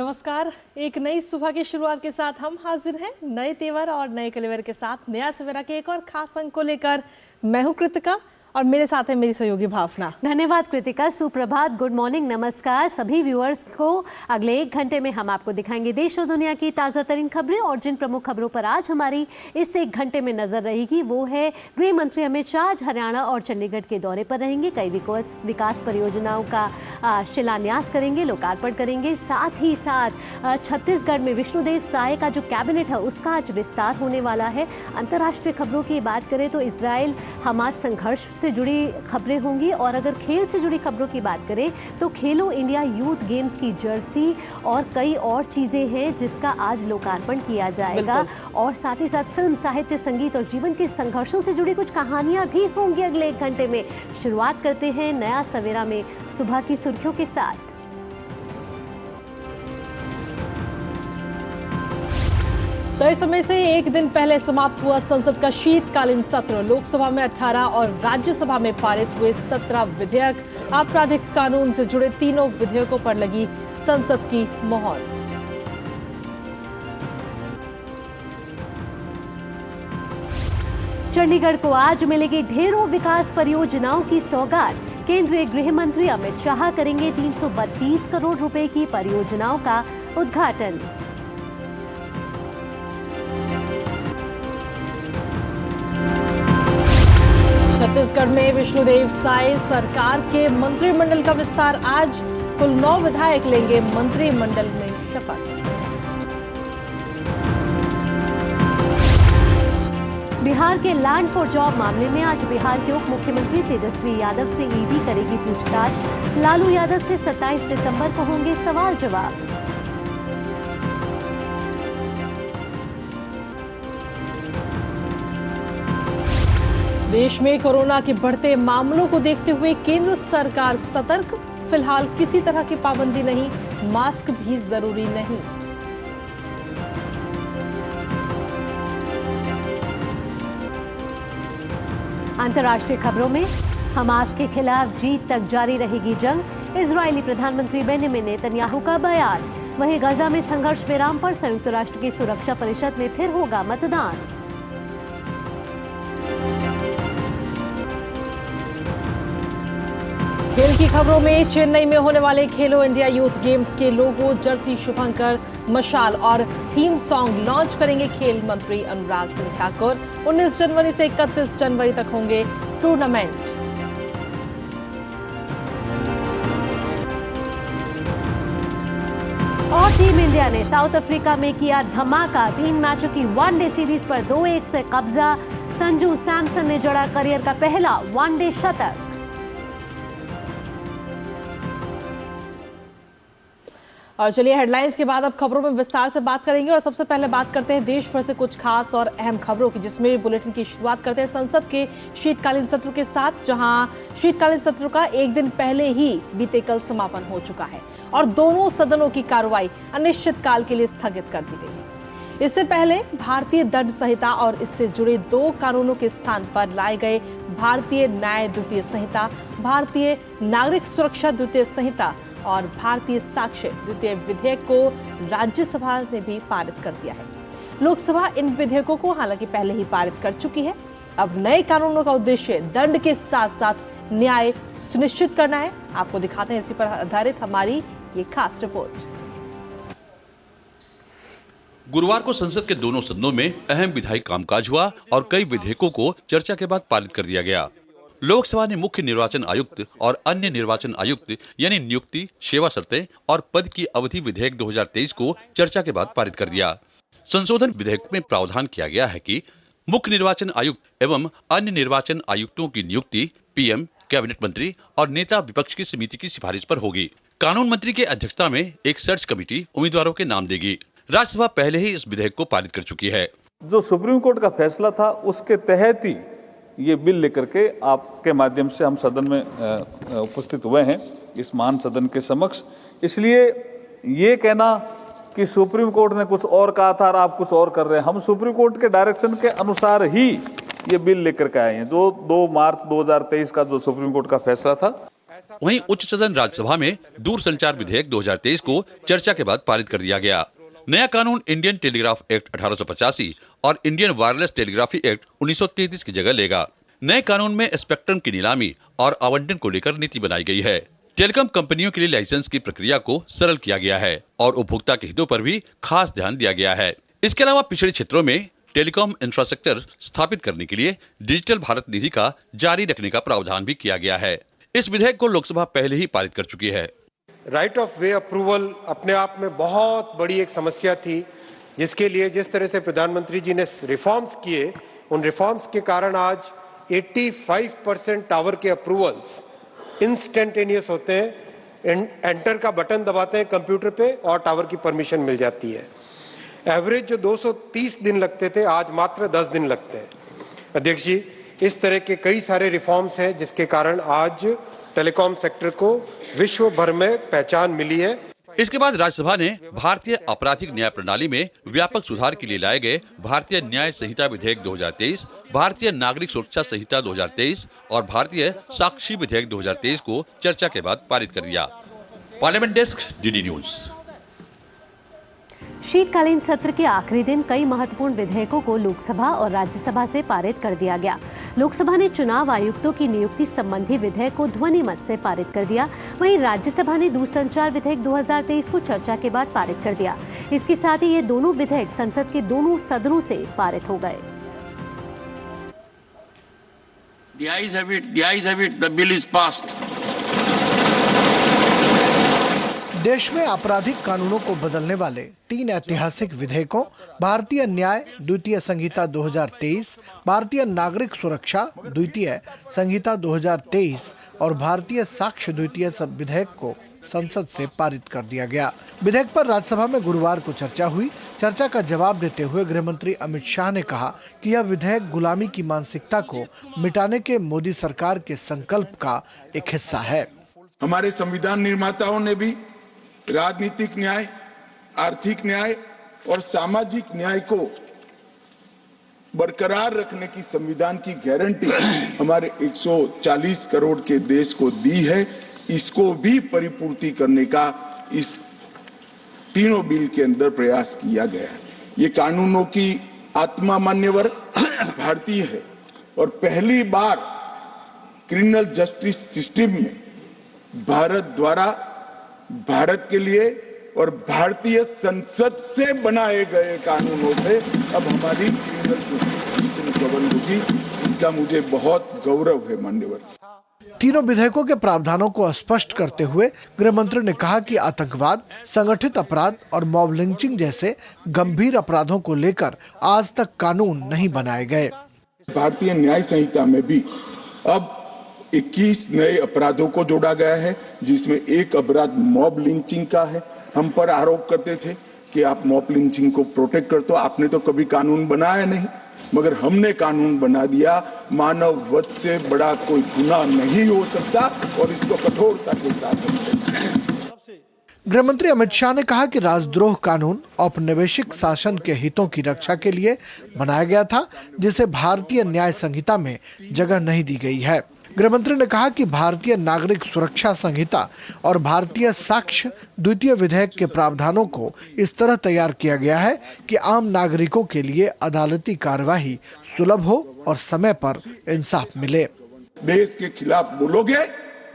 नमस्कार। एक नई सुबह की शुरुआत के साथ हम हाजिर हैं नए तेवर और नए कलेवर के साथ। नया सवेरा के एक और खास अंक को लेकर मैं हूं कृतिका और मेरे साथ है मेरी सहयोगी भावना। धन्यवाद कृतिका। सुप्रभात, गुड मॉर्निंग, नमस्कार सभी व्यूअर्स को। अगले 1 घंटे में हम आपको दिखाएंगे देश और दुनिया की ताज़ा तरीन खबरें और जिन प्रमुख खबरों पर आज हमारी इस 1 घंटे में नजर रहेगी वो है गृह मंत्री अमित शाह आज हरियाणा और चंडीगढ़ के दौरे पर रहेंगे। कई विकास परियोजनाओं का शिलान्यास करेंगे, लोकार्पण करेंगे। साथ ही साथ छत्तीसगढ़ में विष्णुदेव साय का जो कैबिनेट है उसका आज विस्तार होने वाला है। अंतर्राष्ट्रीय खबरों की बात करें तो इजराइल हमास संघर्ष से जुड़ी खबरें होंगी और अगर खेल से जुड़ी खबरों की बात करें तो खेलो इंडिया यूथ गेम्स की जर्सी और कई और चीजें हैं जिसका आज लोकार्पण किया जाएगा। और साथ ही साथ फिल्म, साहित्य, संगीत और जीवन के संघर्षों से जुड़ी कुछ कहानियां भी होंगी अगले 1 घंटे में। शुरुआत करते हैं नया सवेरा में सुबह की सुर्खियों के साथ। तय समय से 1 दिन पहले समाप्त हुआ संसद का शीतकालीन सत्र। लोकसभा में 18 और राज्यसभा में पारित हुए 17 विधेयक। आपराधिक कानून से जुड़े तीनों विधेयकों पर लगी संसद की मोहर। चंडीगढ़ को आज मिलेगी ढेरों विकास परियोजनाओं की सौगात। केंद्रीय गृह मंत्री अमित शाह करेंगे 332 करोड़ रुपए की परियोजनाओं का उद्घाटन। छत्तीसगढ़ में विष्णुदेव साय सरकार के मंत्रिमंडल का विस्तार। आज कुल 9 विधायक लेंगे मंत्रिमंडल में शपथ। बिहार के लैंड फॉर जॉब मामले में आज बिहार के उप मुख्यमंत्री तेजस्वी यादव से ईडी करेगी पूछताछ। लालू यादव से 27 दिसंबर को होंगे सवाल जवाब। देश में कोरोना के बढ़ते मामलों को देखते हुए केंद्र सरकार सतर्क। फिलहाल किसी तरह की पाबंदी नहीं, मास्क भी जरूरी नहीं। अंतर्राष्ट्रीय खबरों में हमास के खिलाफ जीत तक जारी रहेगी जंग। इजरायली प्रधानमंत्री बेंजामिन नेतन्याहू का बयान। वहीं गाजा में संघर्ष विराम पर संयुक्त राष्ट्र की सुरक्षा परिषद में फिर होगा मतदान। खेल की खबरों में चेन्नई में होने वाले खेलो इंडिया यूथ गेम्स के लोगो, जर्सी, शुभंकर, मशाल और थीम सॉन्ग लॉन्च करेंगे खेल मंत्री अनुराग सिंह ठाकुर। 19 जनवरी से 31 जनवरी तक होंगे टूर्नामेंट। और टीम इंडिया ने साउथ अफ्रीका में किया धमाका। 3 मैचों की वनडे सीरीज पर 2-1 से कब्जा। संजू सैमसन ने जड़ा करियर का पहला वनडे शतक। और चलिए हेडलाइंस के बाद अब खबरों में विस्तार से बात करेंगे और सबसे पहले बात करते हैं देश भर से कुछ खास और अहम खबरों की, जिसमें बुलेटिन की शुरुआत करते हैं संसद के शीतकालीन सत्र के साथ, जहां शीतकालीन सत्र का 1 दिन पहले ही बीते कल समापन हो चुका है और दोनों सदनों की कार्रवाई अनिश्चित काल के लिए स्थगित कर दी गई है। इससे पहले भारतीय दंड संहिता और इससे जुड़े 2 कानूनों के स्थान पर लाए गए भारतीय न्याय द्वितीय संहिता, भारतीय नागरिक सुरक्षा द्वितीय संहिता और भारतीय साक्ष्य द्वितीय विधेयक को राज्यसभा ने भी पारित कर दिया है। लोकसभा इन विधेयकों को हालांकि पहले ही पारित कर चुकी है। अब नए कानूनों का उद्देश्य दंड के साथ साथ न्याय सुनिश्चित करना है। आपको दिखाते हैं इसी पर आधारित हमारी ये खास रिपोर्ट। गुरुवार को संसद के दोनों सदनों में अहम विधायी कामकाज हुआ और कई विधेयकों को चर्चा के बाद पारित कर दिया गया। लोकसभा ने मुख्य निर्वाचन आयुक्त और अन्य निर्वाचन आयुक्त यानी नियुक्ति, सेवा शर्तें और पद की अवधि विधेयक 2023 को चर्चा के बाद पारित कर दिया। संशोधन विधेयक में प्रावधान किया गया है कि मुख्य निर्वाचन आयुक्त एवं अन्य निर्वाचन आयुक्तों की नियुक्ति पीएम, कैबिनेट मंत्री और नेता विपक्ष की समिति की सिफारिश पर होगी। कानून मंत्री की अध्यक्षता में एक सर्च कमेटी उम्मीदवारों के नाम देगी। राज्यसभा पहले ही इस विधेयक को पारित कर चुकी है। जो सुप्रीम कोर्ट का फैसला था उसके तहत ही ये बिल लेकर के आपके माध्यम से हम सदन में उपस्थित हुए हैं इस महान सदन के समक्ष। इसलिए ये कहना कि सुप्रीम कोर्ट ने कुछ और कहा था और आप कुछ और कर रहे हैं, हम सुप्रीम कोर्ट के डायरेक्शन के अनुसार ही ये बिल लेकर के आए हैं। जो 2 मार्च 2023 का जो सुप्रीम कोर्ट का फैसला था वहीं उच्च सदन राज्यसभा में दूरसंचार विधेयक 2023 को चर्चा के बाद पारित कर दिया गया। नया कानून इंडियन टेलीग्राफ एक्ट 1885 और इंडियन वायरलेस टेलीग्राफी एक्ट 1933 की जगह लेगा। नए कानून में स्पेक्ट्रम की नीलामी और आवंटन को लेकर नीति बनाई गई है। टेलीकॉम कंपनियों के लिए लाइसेंस की प्रक्रिया को सरल किया गया है और उपभोक्ता के हितों पर भी खास ध्यान दिया गया है। इसके अलावा पिछड़े क्षेत्रों में टेलीकॉम इंफ्रास्ट्रक्चर स्थापित करने के लिए डिजिटल भारत निधि का जारी रखने का प्रावधान भी किया गया है। इस विधेयक को लोकसभा पहले ही पारित कर चुकी है। राइट ऑफ वे अप्रूवल अपने आप में बहुत बड़ी एक समस्या थी, जिसके लिए जिस तरह से प्रधानमंत्री जी ने रिफॉर्म्स किए, उन रिफॉर्म्स के कारण आज 85% टावर के अप्रूवल्स इंस्टेंटेनियस होते हैं। एंटर का बटन दबाते हैं कंप्यूटर पे और टावर की परमिशन मिल जाती है। एवरेज जो 230 दिन लगते थे, आज मात्र 10 दिन लगते हैं। अध्यक्ष जी, इस तरह के कई सारे रिफॉर्म्स हैं जिसके कारण आज टेलीकॉम सेक्टर को विश्व भर में पहचान मिली है। इसके बाद राज्यसभा ने भारतीय आपराधिक न्याय प्रणाली में व्यापक सुधार के लिए लाए गए भारतीय न्याय संहिता विधेयक 2023, भारतीय नागरिक सुरक्षा संहिता 2023 और भारतीय साक्षी विधेयक 2023 को चर्चा के बाद पारित कर दिया। Parliament desk, DD news. शीतकालीन सत्र के आखिरी दिन कई महत्वपूर्ण विधेयकों को लोकसभा और राज्यसभा से पारित कर दिया गया। लोकसभा ने चुनाव आयुक्तों की नियुक्ति संबंधी विधेयक को ध्वनि मत से पारित कर दिया। वहीं राज्यसभा ने दूरसंचार विधेयक 2023 को चर्चा के बाद पारित कर दिया। इसके साथ ही ये दोनों विधेयक संसद के दोनों सदनों से पारित हो गए। The ayes have it. The bill is passed. देश में आपराधिक कानूनों को बदलने वाले 3 ऐतिहासिक विधेयकों भारतीय न्याय द्वितीय संहिता 2023, भारतीय नागरिक सुरक्षा द्वितीय संहिता 2023 और भारतीय साक्ष्य द्वितीय विधेयक को संसद से पारित कर दिया गया। विधेयक पर राज्यसभा में गुरुवार को चर्चा हुई। चर्चा का जवाब देते हुए गृह मंत्री अमित शाह ने कहा कि यह विधेयक गुलामी की मानसिकता को मिटाने के मोदी सरकार के संकल्प का एक हिस्सा है। हमारे संविधान निर्माताओं ने भी राजनीतिक न्याय, आर्थिक न्याय और सामाजिक न्याय को बरकरार रखने की संविधान की गारंटी हमारे 140 करोड़ के देश को दी है। इसको भी परिपूर्ति करने का इस तीनों बिल के अंदर प्रयास किया गया है। ये कानूनों की आत्मा मान्यवर भारतीय है और पहली बार क्रिमिनल जस्टिस सिस्टम में भारत द्वारा भारत के लिए और भारतीय संसद से बनाए गए कानूनों से अब हमारी क्रिमिनल जस्टिस सिस्टम गवर्न होगी। इसका मुझे बहुत गौरव है मान्यवर। तीनों विधेयकों के प्रावधानों को स्पष्ट करते हुए गृह मंत्री ने कहा कि आतंकवाद, संगठित अपराध और मॉब लिंचिंग जैसे गंभीर अपराधों को लेकर आज तक कानून नहीं बनाए गए। भारतीय न्याय संहिता में भी अब 21 नए अपराधों को जोड़ा गया है, जिसमें एक अपराध मॉब लिंचिंग का है। हम पर आरोप करते थे कि आप मॉब लिंचिंग को प्रोटेक्ट करते हो, आपने तो कभी कानून बनाया नहीं, मगर हमने कानून बना दिया। मानव वध से बड़ा कोई गुनाह नहीं हो सकता और इसको कठोरता के साथ। गृह मंत्री अमित शाह ने कहा कि राजद्रोह कानून औपनिवेशिक शासन के हितों की रक्षा के लिए बनाया गया था, जिसे भारतीय न्याय संहिता में जगह नहीं दी गई है। गृह मंत्री ने कहा कि भारतीय नागरिक सुरक्षा संहिता और भारतीय साक्ष्य द्वितीय विधेयक के प्रावधानों को इस तरह तैयार किया गया है कि आम नागरिकों के लिए अदालती कार्यवाही सुलभ हो और समय पर इंसाफ मिले। देश के खिलाफ बोलोगे,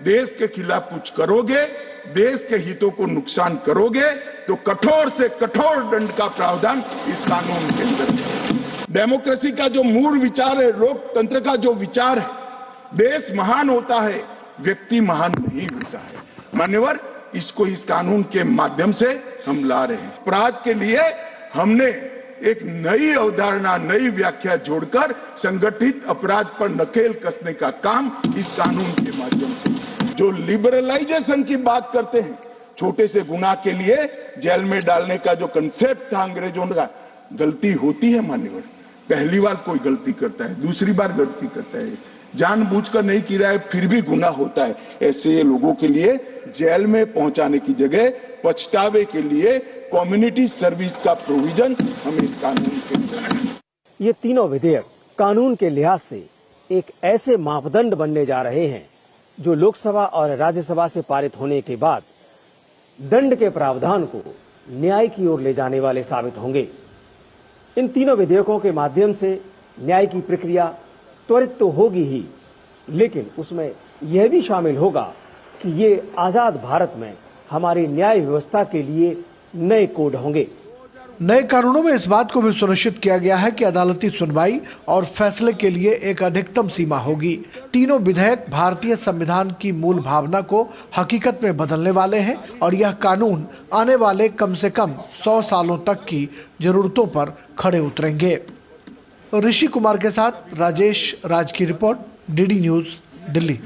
देश के खिलाफ कुछ करोगे, देश के हितों को नुकसान करोगे तो कठोर से कठोर दंड का प्रावधान इस कानून के अंदर है। डेमोक्रेसी का जो मूल विचार है, लोकतंत्र का जो विचार है, देश महान होता है, व्यक्ति महान नहीं होता है। मान्यवर, इसको इस कानून के माध्यम से हम ला रहे हैं। अपराध के लिए हमने एक नई अवधारणा, नई व्याख्या जोड़कर संगठित अपराध पर नकेल कसने का काम इस कानून के माध्यम से। जो लिबरलाइजेशन की बात करते हैं, छोटे से गुनाह के लिए जेल में डालने का जो कंसेप्ट था अंग्रेजों का, गलती होती है मान्यवर। पहली बार कोई गलती करता है, दूसरी बार गलती करता है, जानबूझकर नहीं किया है फिर भी गुनाह होता है। ऐसे लोगों के लिए जेल में पहुंचाने की जगह पछतावे के लिए कम्युनिटी सर्विस का प्रोविजन हम इस कानून के अंदर। ये तीनों विधेयक कानून के लिहाज से एक ऐसे मापदंड बनने जा रहे हैं जो लोकसभा और राज्यसभा से पारित होने के बाद दंड के प्रावधान को न्याय की ओर ले जाने वाले साबित होंगे। इन तीनों विधेयकों के माध्यम से न्याय की प्रक्रिया त्वरित तो होगी ही, लेकिन उसमें यह भी शामिल होगा कि ये आजाद भारत में हमारी न्याय व्यवस्था के लिए नए कोड होंगे। नए कानूनों में इस बात को भी सुनिश्चित किया गया है कि अदालती सुनवाई और फैसले के लिए एक अधिकतम सीमा होगी। तीनों विधेयक भारतीय संविधान की मूल भावना को हकीकत में बदलने वाले हैं और यह कानून आने वाले कम से कम 100 सालों तक की जरूरतों पर खड़े उतरेंगे। ऋषि कुमार के साथ राजेश राज की रिपोर्ट, डीडी न्यूज, दिल्ली।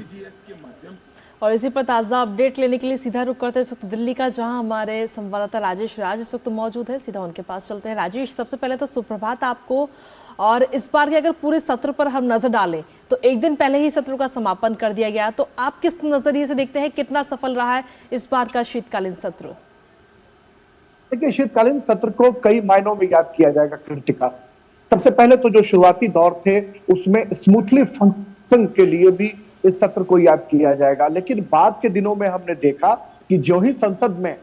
और इसी पर ताज़ा अपडेट लेने के लिए सीधा रुख करते हैं इस वक्त दिल्ली का, जहां हमारे संवाददाता राजेश राज इस वक्त मौजूद है। सीधा उनके पास चलते हैं। राजेश, सबसे पहले तो सुप्रभात आपको। और इस बार के अगर पूरे सत्र पर हम नजर डालें तो एक दिन पहले ही सत्र का समापन कर दिया गया, तो आप किस नजरिए से देखते हैं, कितना सफल रहा है इस बार का शीतकालीन सत्र? देखिए, शीतकालीन सत्र को कई मायनों में याद किया जाएगा क्रिटिका। सबसे पहले तो जो शुरुआती दौर थे उसमें स्मूथली फंक्शन के लिए भी इस सत्र को याद किया जाएगा, लेकिन बाद के दिनों में हमने देखा कि जो ही संसद में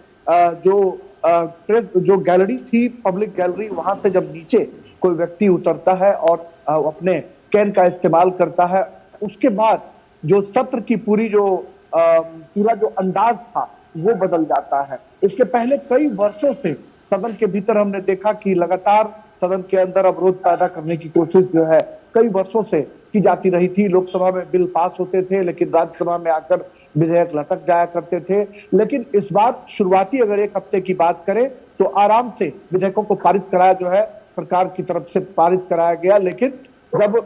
जो गैलरी थी, पब्लिक गैलरी, वहां से जब नीचे कोई व्यक्ति उतरता है और अपने कैन का इस्तेमाल करता है, उसके बाद जो सत्र की पूरा जो अंदाज था वो बदल जाता है। इसके पहले कई वर्षों से सदन के भीतर हमने देखा कि लगातार सदन के अंदर अवरोध पैदा करने की कोशिश जो है कई वर्षों से की जाती रही थी। लोकसभा में बिल पास होते थे, लेकिन राज्यसभा में आकर विधेयक लटक जाया करते थे। लेकिन इस बार शुरुआती अगर एक हफ्ते की बात करें तो आराम से विधेयकों को पारित कराया जो है सरकार की तरफ से पारित कराया गया। लेकिन जब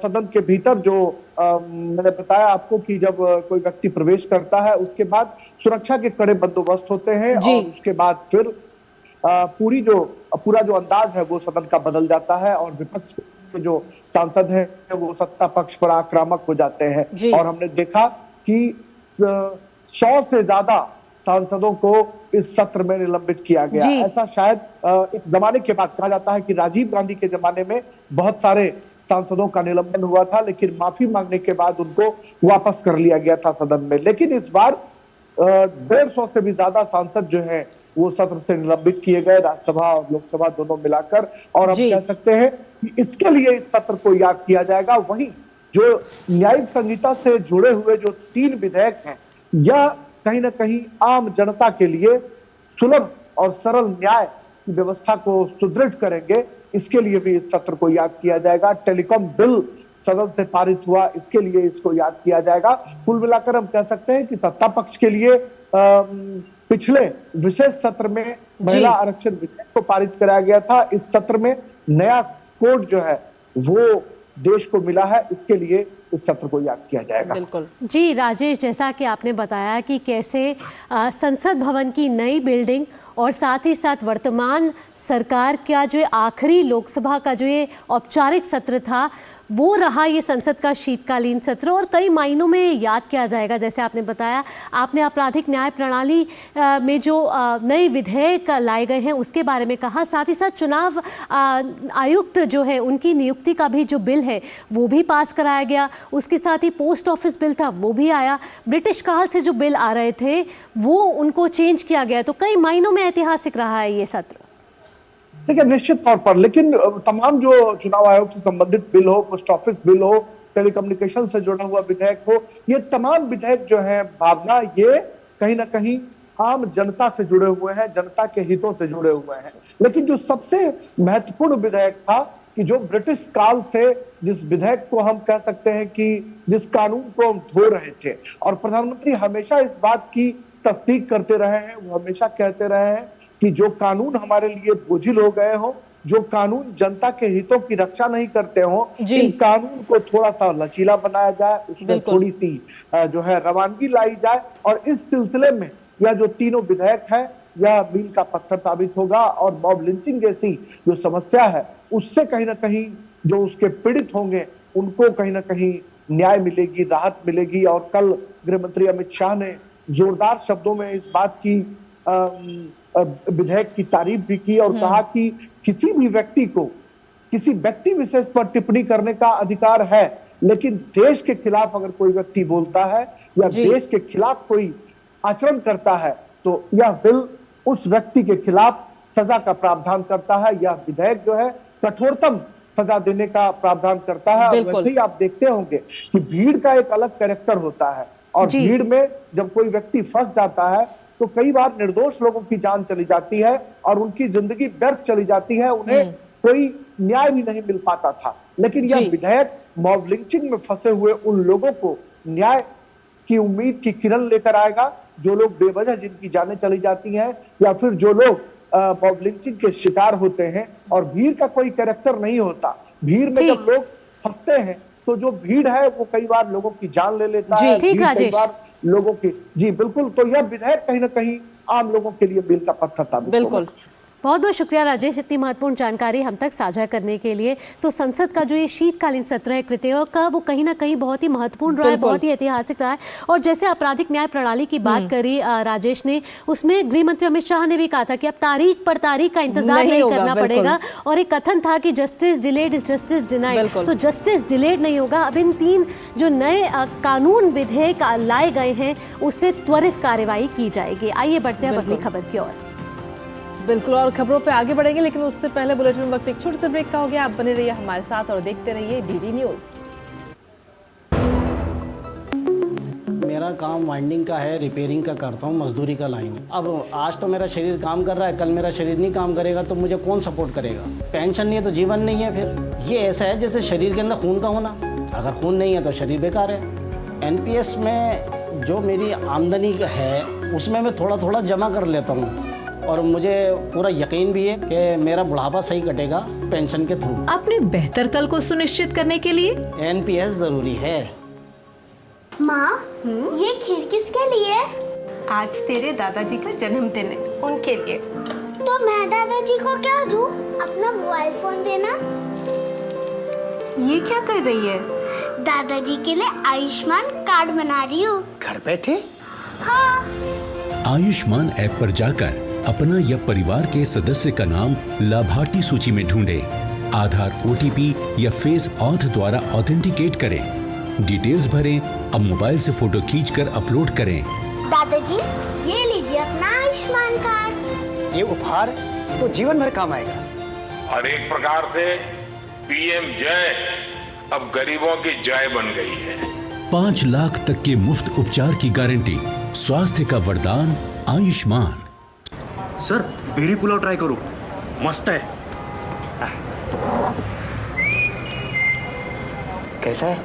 सदन के भीतर जो मैंने बताया आपको कि जब कोई व्यक्ति प्रवेश करता है उसके बाद सुरक्षा के कड़े बंदोबस्त होते हैं और उसके बाद फिर पूरा जो अंदाज है वो सदन का बदल जाता है और विपक्ष के जो सांसद हैं वो सत्ता पक्ष पर आक्रामक हो जाते हैं। और हमने देखा कि 100 से ज्यादा सांसदों को इस सत्र में निलंबित किया गया। ऐसा शायद एक जमाने के बाद कहा जाता है कि राजीव गांधी के जमाने में बहुत सारे सांसदों का निलंबन हुआ था, लेकिन माफी मांगने के बाद उनको वापस कर लिया गया था सदन में। लेकिन इस बार 150 से भी ज्यादा सांसद जो है वो सत्र से निलंबित किए गए, राज्यसभा और लोकसभा दोनों मिलाकर। और हम कह सकते हैं कि इसके लिए इस सत्र को याद किया जाएगा। वहीं जो न्यायिक संहिता से जुड़े हुए जो 3 विधेयक हैं, यह कहीं ना कहीं आम जनता के लिए सुलभ और सरल न्याय की व्यवस्था को सुदृढ़ करेंगे। इसके लिए भी इस सत्र को याद किया जाएगा। टेलीकॉम बिल सदन से पारित हुआ, इसके लिए इसको याद किया जाएगा। कुल मिलाकर हम कह सकते हैं कि सत्ता पक्ष के लिए पिछले विशेष सत्र में महिला आरक्षण विधेयक को पारित कराया गया था। इस सत्र में नया कोड जो है वो देश को मिला है, इसके लिए इस सत्र को याद किया जाएगा। बिल्कुल जी राजेश, जैसा कि आपने बताया कि कैसे संसद भवन की नई बिल्डिंग और साथ ही साथ वर्तमान सरकार का जो आखिरी लोकसभा का जो ये औपचारिक सत्र था वो रहा ये संसद का शीतकालीन सत्र, और कई मायनों में याद किया जाएगा। जैसे आपने बताया, आपने आपराधिक न्याय प्रणाली में जो नए विधेयक लाए गए हैं उसके बारे में कहा, साथ ही साथ चुनाव आयुक्त जो है उनकी नियुक्ति का भी जो बिल है वो भी पास कराया गया। उसके साथ ही पोस्ट ऑफिस बिल था वो भी आया। ब्रिटिश काल से जो बिल आ रहे थे वो उनको चेंज किया गया। तो कई मायनों में ऐतिहासिक रहा है ये सत्र। देखिए, निश्चित तौर पर, लेकिन तमाम जो चुनाव आयोग से संबंधित बिल हो, पोस्ट ऑफिस बिल हो, टेलीकम्युनिकेशन से जुड़ा हुआ विधेयक हो, ये तमाम विधेयक जो है भावना ये कहीं ना कहीं आम जनता से जुड़े हुए हैं, जनता के हितों से जुड़े हुए हैं। लेकिन जो सबसे महत्वपूर्ण विधेयक था कि जो ब्रिटिश काल से जिस विधेयक को हम कह सकते हैं कि जिस कानून को हम धो रहे थे, और प्रधानमंत्री हमेशा इस बात की तस्दीक करते रहे हैं, वो हमेशा कहते रहे हैं कि जो कानून हमारे लिए बोझिल हो गए हो, जो कानून जनता के हितों की रक्षा नहीं करते हो, इन कानून को थोड़ा सा लचीला बनाया जाए, उसमें थोड़ी सी जो है रवानगी लाई जाए। और इस सिलसिले में यह जो तीनों विधेयक है यह मील का पत्थर साबित होगा। और मॉब लिंचिंग जैसी जो समस्या है उससे कहीं ना कहीं जो उसके पीड़ित होंगे उनको कहीं ना कहीं न्याय मिलेगी, राहत मिलेगी। और कल गृह मंत्री अमित शाह ने जोरदार शब्दों में इस बात की विधेयक की तारीफ भी की और कहा कि किसी भी व्यक्ति को किसी व्यक्ति विशेष पर टिप्पणी करने का अधिकार है, लेकिन देश के खिलाफ अगर कोई व्यक्ति बोलता है या देश के खिलाफ कोई आचरण करता है तो यह बिल उस व्यक्ति के खिलाफ सजा का प्रावधान करता है। यह विधेयक जो है कठोरतम सजा देने का प्रावधान करता है। और वैसे ही आप देखते होंगे कि भीड़ का एक अलग कैरेक्टर होता है और भीड़ में जब कोई व्यक्ति फंस जाता है तो कई बार निर्दोष लोगों की जान चली जाती है और उनकी जिंदगी व्यर्थ चली जाती है, उन्हें कोई न्याय भी नहीं मिल पाता था। लेकिन यह विधेयक मॉब लिंचिंग में फंसे हुए उन लोगों को न्याय की उम्मीद की किरण लेकर आएगा, जो लोग बेवजह जिनकी जानें चली जाती हैं या फिर जो लोग मॉब लिंचिंग के शिकार होते हैं। और भीड़ का कोई कैरेक्टर नहीं होता। भीड़ में जब लोग फंसते हैं तो जो भीड़ है वो कई बार लोगों की जान ले लेता है, कई बार लोगों की। जी बिल्कुल, तो यह विधेयक कहीं ना कहीं आम लोगों के लिए बिल का पत्थर साबित होगा। बहुत बहुत शुक्रिया राजेश, इतनी महत्वपूर्ण जानकारी हम तक साझा करने के लिए। तो संसद का जो ये शीतकालीन सत्र है कृतयों का, वो कहीं ना कहीं बहुत ही महत्वपूर्ण रहा है, बहुत ही ऐतिहासिक रहा है। और जैसे आपराधिक न्याय प्रणाली की बात करी राजेश ने, उसमें गृह मंत्री अमित शाह ने भी कहा था कि अब तारीख पर तारीख का इंतजार नहीं करना पड़ेगा। और एक कथन था कि justice delayed is justice denied, तो जस्टिस डिलेड नहीं होगा। अब इन 3 जो नए कानून विधेयक लाए गए हैं उससे त्वरित कार्रवाई की जाएगी। आइए बढ़ते हैं अगली खबर की ओर। बिल्कुल, और खबरों पे आगे बढ़ेंगे, लेकिन उससे पहले बुलेटिन में वक्त एक छोटे से ब्रेक का हो गया। आप बने रहिए हमारे साथ और देखते रहिए डीडी न्यूज़। मेरा काम वाइंडिंग का है, रिपेयरिंग का करता हूँ, मजदूरी का लाइन है। अब आज तो मेरा शरीर काम कर रहा है, कल मेरा शरीर नहीं काम करेगा तो मुझे कौन सपोर्ट करेगा? पेंशन नहीं है तो जीवन नहीं है। फिर ये ऐसा है जैसे शरीर के अंदर खून का होना, अगर खून नहीं है तो शरीर बेकार है। एनपीएस में जो मेरी आमदनी है उसमें मैं थोड़ा थोड़ा जमा कर लेता हूँ और मुझे पूरा यकीन भी है कि मेरा बुढ़ापा सही कटेगा पेंशन के थ्रू। अपने बेहतर कल को सुनिश्चित करने के लिए एनपीएस जरूरी है। माँ, ये खीर किसके लिए? आज तेरे दादाजी का जन्मदिन है, उनके लिए। तो मैं दादाजी को क्या दूँ? अपना मोबाइल फोन देना। ये क्या कर रही है? दादाजी के लिए आयुष्मान कार्ड बना रही हूँ। घर बैठे? हाँ। आयुष्मान ऐप पर जाकर अपना या परिवार के सदस्य का नाम लाभार्थी सूची में ढूंढें, आधार, ओटीपी या फेस ऑथ द्वारा ऑथेंटिकेट करें, डिटेल्स भरें, अब मोबाइल से फोटो खींचकर अपलोड करें। दादाजी, ये लीजिए अपना आयुष्मान कार्ड। ये उपहार तो जीवन भर काम आएगा। और एक प्रकार से पीएम जय अब गरीबों की जय बन गई है। 5 लाख तक के मुफ्त उपचार की गारंटी, स्वास्थ्य का वरदान Ayushman. Sir, berry pulao try करो, मस्त है। कैसा है?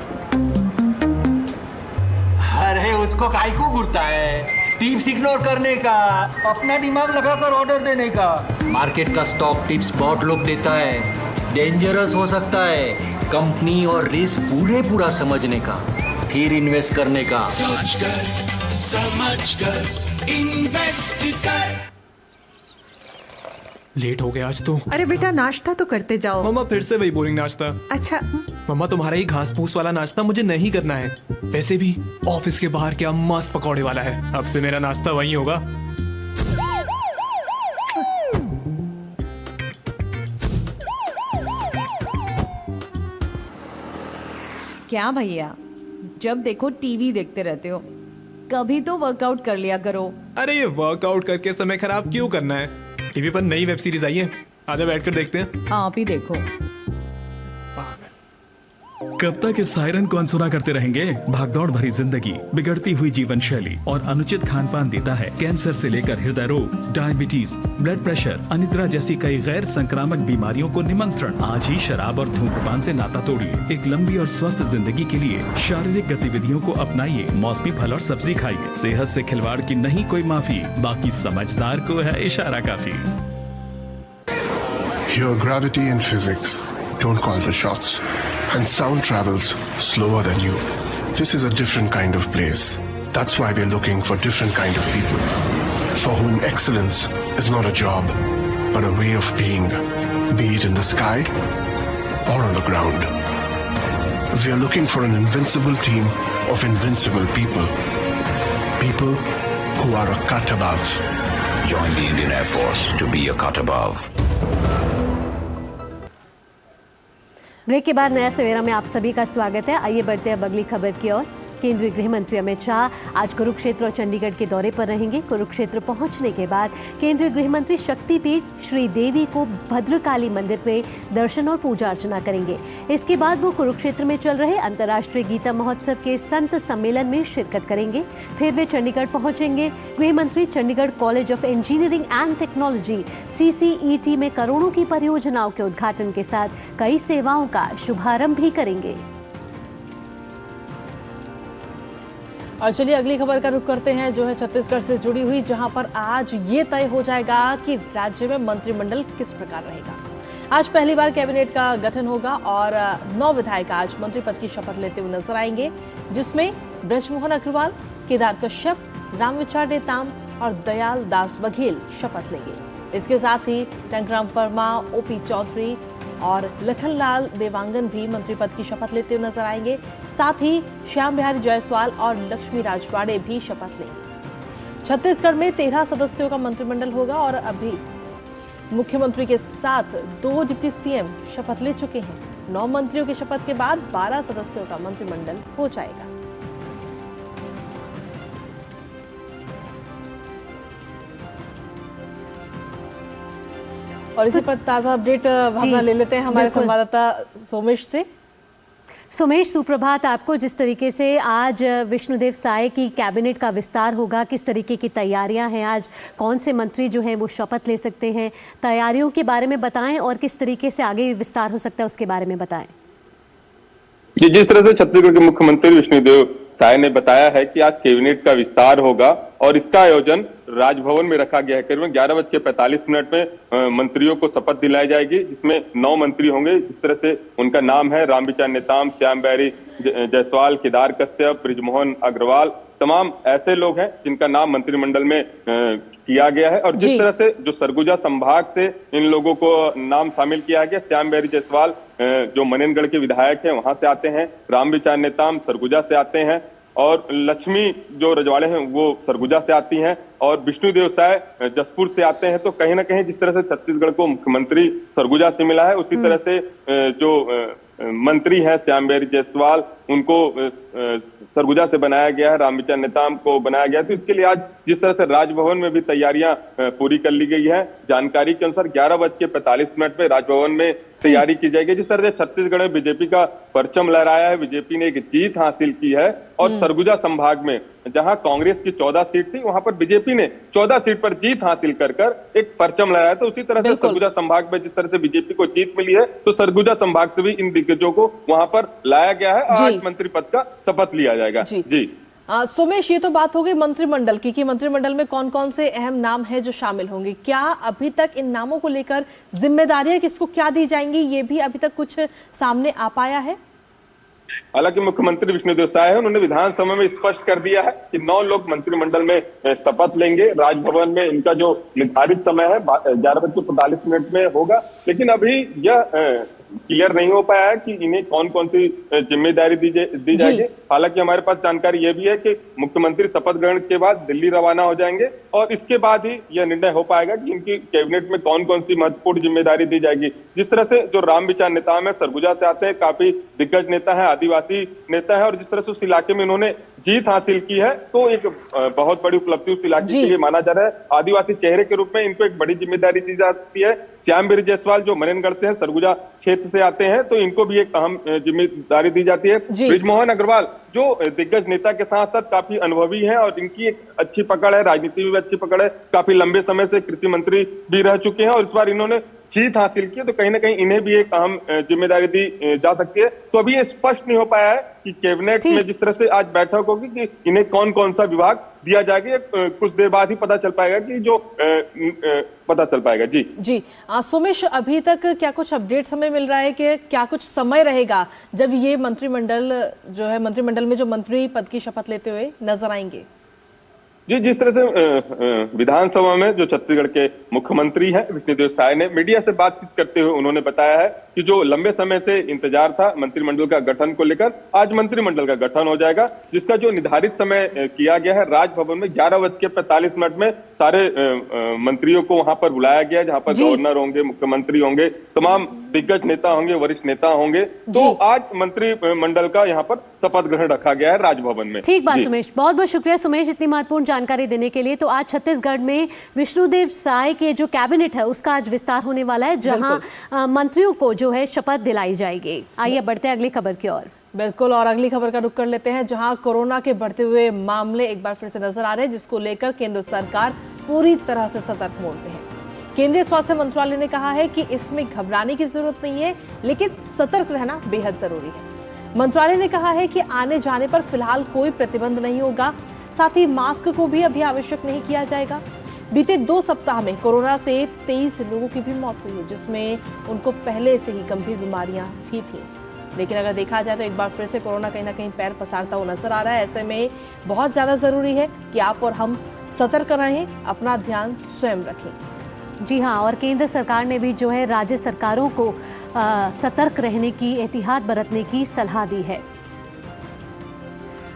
अरे उसको काहे को घूरता है? टिप्स इग्नोर करने का, अपना दिमाग लगाकर ऑर्डर देने का। मार्केट का स्टॉक टिप्स बहुत लोग देता है, डेंजरस हो सकता है। कंपनी और रिस्क पूरा समझने का, फिर इन्वेस्ट करने का। समझ कर इन्वेस्ट कर। लेट हो गया आज तो। अरे बेटा, नाश्ता तो करते जाओ। मम्मा फिर से वही बोरिंग नाश्ता। अच्छा मम्मा, तुम्हारा ही घास फूस वाला नाश्ता मुझे नहीं करना है। वैसे भी ऑफिस के बाहर क्या मस्त पकौड़े वाला है, अब से मेरा नाश्ता वही होगा। क्या भैया, जब देखो टीवी देखते रहते हो, कभी तो वर्कआउट कर लिया करो। अरे ये वर्कआउट करके समय खराब क्यों करना है? टीवी पर नई वेब सीरीज आई है, आजा बैठकर देखते हैं। आप ही देखो। कब तक इस सायरन को अनसुना करते रहेंगे? भागदौड़ भरी जिंदगी, बिगड़ती हुई जीवन शैली और अनुचित खान पान देता है कैंसर से लेकर हृदय रोग, डायबिटीज, ब्लड प्रेशर, अनिद्रा जैसी कई गैर संक्रामक बीमारियों को निमंत्रण। आज ही शराब और धूम्रपान से नाता तोड़िए। एक लंबी और स्वस्थ जिंदगी के लिए शारीरिक गतिविधियों को अपनाइए, मौसमी फल और सब्जी खाइए। सेहत से खिलवाड़ की नहीं कोई माफी, बाकी समझदार को है इशारा काफी। Here gravity and physics don't call the shots, and sound travels slower than you. This is a different kind of place. That's why we're looking for different kind of people, for whom excellence is not a job, but a way of being, be it in the sky or on the ground. We are looking for an invincible team of invincible people, people who are a cut above. Join the Indian Air Force to be a cut above. Break के बाद नया सवेरा में आप सभी का स्वागत है। आइए बढ़ते हैं अगली खबर की ओर। केंद्रीय गृह मंत्री अमित शाह आज कुरुक्षेत्र और चंडीगढ़ के दौरे पर रहेंगे। कुरुक्षेत्र पहुंचने के बाद केंद्रीय गृह मंत्री शक्तिपीठ श्री देवी को भद्रकाली मंदिर में दर्शन और पूजा अर्चना करेंगे। इसके बाद वो कुरुक्षेत्र में चल रहे अंतर्राष्ट्रीय गीता महोत्सव के संत सम्मेलन में शिरकत करेंगे। फिर वे चंडीगढ़ पहुंचेंगे। गृह मंत्री Chandigarh college of engineering and technology CCET में करोड़ों की परियोजनाओं के उद्घाटन के साथ कई सेवाओं का शुभारंभ भी करेंगे। और चलिए अगली खबर का रुख करते हैं जो है छत्तीसगढ़ से जुड़ी हुई, जहां पर आज ये तय हो जाएगा कि राज्य में मंत्रिमंडल किस प्रकार रहेगा। आज पहली बार कैबिनेट का गठन होगा और 9 विधायक आज मंत्री पद की शपथ लेते हुए नजर आएंगे, जिसमें बृजमोहन अग्रवाल, केदार कश्यप, रामविचार नेताम और दयाल दास बघेल शपथ लेंगे। इसके साथ ही टंकराम वर्मा, OP चौधरी और लखनलाल देवांगन भी मंत्री पद की शपथ लेते हुए नजर आएंगे। साथ ही श्याम बिहारी जायसवाल और लक्ष्मी राजवाड़े भी शपथ लेंगे। छत्तीसगढ़ में 13 सदस्यों का मंत्रिमंडल होगा और अभी मुख्यमंत्री के साथ 2 डिप्टी CM शपथ ले चुके हैं। 9 मंत्रियों की शपथ के बाद 12 सदस्यों का मंत्रिमंडल हो जाएगा। और इसी पर ताजा अपडेट भावना ले लेते हैं हमारे संवाददाता सोमेश से। सोमेश, सुप्रभात आपको। जिस तरीके से आज विष्णुदेव साय की कैबिनेट का विस्तार होगा, किस तरीके की तैयारियां हैं, आज कौन से मंत्री जो हैं वो शपथ ले सकते हैं, तैयारियों के बारे में बताएं और किस तरीके से आगे विस्तार हो सकता है उसके बारे में बताएं। जी, जिस तरह से छत्तीसगढ़ के मुख्यमंत्री विष्णुदेव साय ने बताया है कि आज कैबिनेट का विस्तार होगा और इसका आयोजन राजभवन में रखा गया है। करीबन 11:45 में मंत्रियों को शपथ दिलाई जाएगी, जिसमें 9 मंत्री होंगे। जिस तरह से उनका नाम है रामविचार नेताम, श्याम बिहारी जायसवाल, केदार कश्यप, बृजमोहन अग्रवाल, तमाम ऐसे लोग हैं जिनका नाम मंत्रिमंडल में किया गया है। और जिस तरह से जो सरगुजा संभाग से इन लोगों को नाम शामिल किया गया, श्याम बिहारी जायसवाल जो मनेनगढ़ के विधायक हैं वहां से आते हैं, रामविचार नेताम सरगुजा से आते हैं और लक्ष्मी जो रजवाड़े हैं वो सरगुजा से आती हैं और विष्णुदेव साय जसपुर से आते हैं। तो कहीं ना कहीं जिस तरह से छत्तीसगढ़ को मुख्यमंत्री सरगुजा से मिला है, उसी तरह से जो मंत्री हैं श्याम बिहारी जायसवाल उनको सरगुजा से बनाया गया है, रामविचार नेताम को बनाया गया। तो इसके लिए आज जिस तरह से राजभवन में भी तैयारियां पूरी कर ली गई है, जानकारी के अनुसार 11:45 में राजभवन में तैयारी की जाएगी। जिस तरह से छत्तीसगढ़ में बीजेपी का परचम लहराया है, बीजेपी ने एक जीत हासिल की है और सरगुजा संभाग में जहां कांग्रेस की 14 सीट थी, वहां पर बीजेपी ने 14 सीट पर जीत हासिल कर एक परचम लहराया। तो उसी तरह से सरगुजा संभाग में जिस तरह से बीजेपी को जीत मिली है, तो सरगुजा संभाग से भी इन दिग्गजों को वहां पर लाया गया है और आज मंत्री पद का शपथ लिया जाएगा। जी सोमेश, ये तो बात हो गई मंत्रिमंडल की कि मंत्रिमंडल में कौन कौन से अहम नाम हैं जो शामिल होंगे। क्या अभी तक इन नामों को लेकर जिम्मेदारियां किसको क्या दी जाएंगी, ये भी अभी तक कुछ सामने आ पाया है? हालांकि मुख्यमंत्री विष्णुदेव साय है, उन्होंने विधानसभा में स्पष्ट कर दिया है कि 9 लोग मंत्रिमंडल में शपथ लेंगे। राजभवन में इनका जो निर्धारित समय है 11:45 में होगा, लेकिन अभी यह क्लियर नहीं हो पाया है कि इन्हें कौन कौन सी जिम्मेदारी दी जाएगी। हालांकि हमारे पास जानकारी यह भी है कि मुख्यमंत्री शपथ ग्रहण के बाद दिल्ली रवाना हो जाएंगे और इसके बाद ही यह निर्णय हो पाएगा कि इनकी कैबिनेट में कौन कौन सी महत्वपूर्ण जिम्मेदारी दी जाएगी। जिस तरह से जो रामविचार नेताम है, सरगुजा से आते हैं, काफी दिग्गज नेता है, आदिवासी नेता है और जिस तरह से उस इलाके में इन्होंने जीत हासिल की है, तो एक बहुत बड़ी उपलब्धि उस इलाके के लिए माना जा रहा है। आदिवासी चेहरे के रूप में इनको एक बड़ी जिम्मेदारी दी जा सकती है। श्याम बिहारी जायसवाल जो मनेनगढ़ से हैं, सरगुजा क्षेत्र से आते हैं, तो इनको भी एक अहम जिम्मेदारी दी जाती है। बृजमोहन अग्रवाल जो दिग्गज नेता के साथ साथ काफी अनुभवी हैं और इनकी एक अच्छी पकड़ है, राजनीति में भी अच्छी पकड़ है, काफी लंबे समय से कृषि मंत्री भी रह चुके हैं और इस बार इन्होंने जीत हासिल की, तो कहीं ना कहीं इन्हें भी एक अहम जिम्मेदारी दी जा सकती है। तो अभी ये स्पष्ट नहीं हो पाया है कि कैबिनेट में जिस तरह से आज बैठक होगी कि इन्हें कौन कौन सा विभाग दिया जाएगा। कुछ देर बाद ही पता चल पाएगा कि जो पता चल पाएगा। जी सोमेश, अभी तक क्या कुछ अपडेट हमें मिल रहा है कि क्या कुछ समय रहेगा जब ये मंत्रिमंडल जो है, मंत्रिमंडल में जो मंत्री पद की शपथ लेते हुए नजर आएंगे? जी, जिस तरह से विधानसभा में जो छत्तीसगढ़ के मुख्यमंत्री हैं विष्णुदेव साय ने मीडिया से बातचीत करते हुए उन्होंने बताया है कि जो लंबे समय से इंतजार था मंत्रिमंडल का गठन को लेकर, आज मंत्रिमंडल का गठन हो जाएगा, जिसका जो निर्धारित समय किया गया है राजभवन में 11:45 में सारे मंत्रियों को वहां पर बुलाया गया है, जहां पर गवर्नर होंगे, मुख्यमंत्री होंगे, तमाम दिग्गज नेता होंगे, वरिष्ठ नेता होंगे। तो आज मंत्रिमंडल का यहाँ पर शपथ ग्रहण रखा गया है राजभवन में। ठीक बात सुमेश, बहुत बहुत शुक्रिया सुमेश इतनी महत्वपूर्ण जानकारी देने के लिए। तो आज छत्तीसगढ़ में विष्णुदेव साय के जो कैबिनेट है उसका आज विस्तार होने वाला है, जहां मंत्रियों को जो है शपथ दिलाई जाएगी। आइए बढ़ते हैं अगली खबर की ओर। बिल्कुल, और अगली खबर का रुख कर लेते हैं, जहां कोरोना के बढ़ते हुए मामले एक बार फिर से नजर आ रहे हैं, जिसको लेकर केंद्र सरकार पूरी तरह से सतर्क मोड पे है। केंद्रीय स्वास्थ्य मंत्रालय ने कहा है कि इसमें घबराने की जरूरत नहीं है, लेकिन सतर्क रहना बेहद जरूरी है। मंत्रालय ने कहा है कि आने जाने पर फिलहाल कोई प्रतिबंध नहीं होगा, साथ ही मास्क को भी अभी आवश्यक नहीं किया जाएगा। बीते 2 सप्ताह में कोरोना से 23 लोगों की भी मौत हुई है, जिसमें उनको पहले से ही गंभीर बीमारियां भी थी। लेकिन अगर देखा जाए तो एक बार फिर से कोरोना कहीं ना कहीं पैर पसारता हुआ नजर आ रहा है। ऐसे में बहुत ज्यादा जरूरी है कि आप और हम सतर्क रहें, अपना ध्यान स्वयं रखें। जी हाँ, और केंद्र सरकार ने भी जो है राज्य सरकारों को सतर्क रहने की, एहतियात बरतने की सलाह दी है।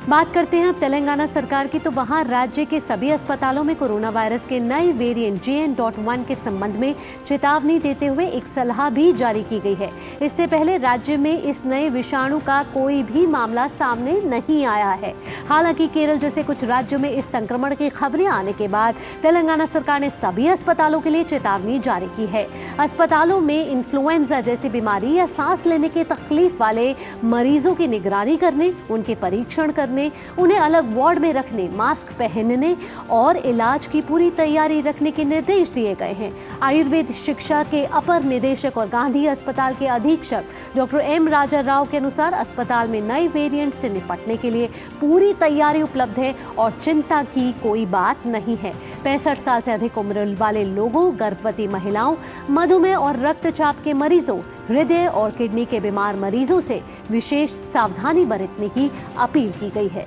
बात करते हैं अब तेलंगाना सरकार की। तो वहां राज्य के सभी अस्पतालों में कोरोना वायरस के नए वेरिएंट JN.1 के संबंध में चेतावनी देते हुए एक सलाह भी जारी की गई है। इससे पहले राज्य में इस नए विषाणु का कोई भी मामला सामने नहीं आया है। हालांकि केरल जैसे कुछ राज्यों में इस संक्रमण की खबरें आने के बाद तेलंगाना सरकार ने सभी अस्पतालों के लिए चेतावनी जारी की है। अस्पतालों में इन्फ्लुएंजा जैसी बीमारी या सांस लेने की तकलीफ वाले मरीजों की निगरानी करने, उनके परीक्षण करने, उन्हें अलग वार्ड में रखने, मास्क पहनने और इलाज की पूरी तैयारी रखने के निर्देश दिए गए हैं। आयुर्वेद शिक्षा के अपर निदेशक और गांधी अस्पताल के अधीक्षक डॉक्टर M राजा राव के अनुसार अस्पताल में नए वेरिएंट से निपटने के लिए पूरी तैयारी उपलब्ध है और चिंता की कोई बात नहीं है। 65 साल से अधिक उम्र वाले लोगों, गर्भवती महिलाओं, मधुमेह और रक्तचाप के मरीजों, हृदय और किडनी के बीमार मरीजों से विशेष सावधानी बरतने की अपील की गई है।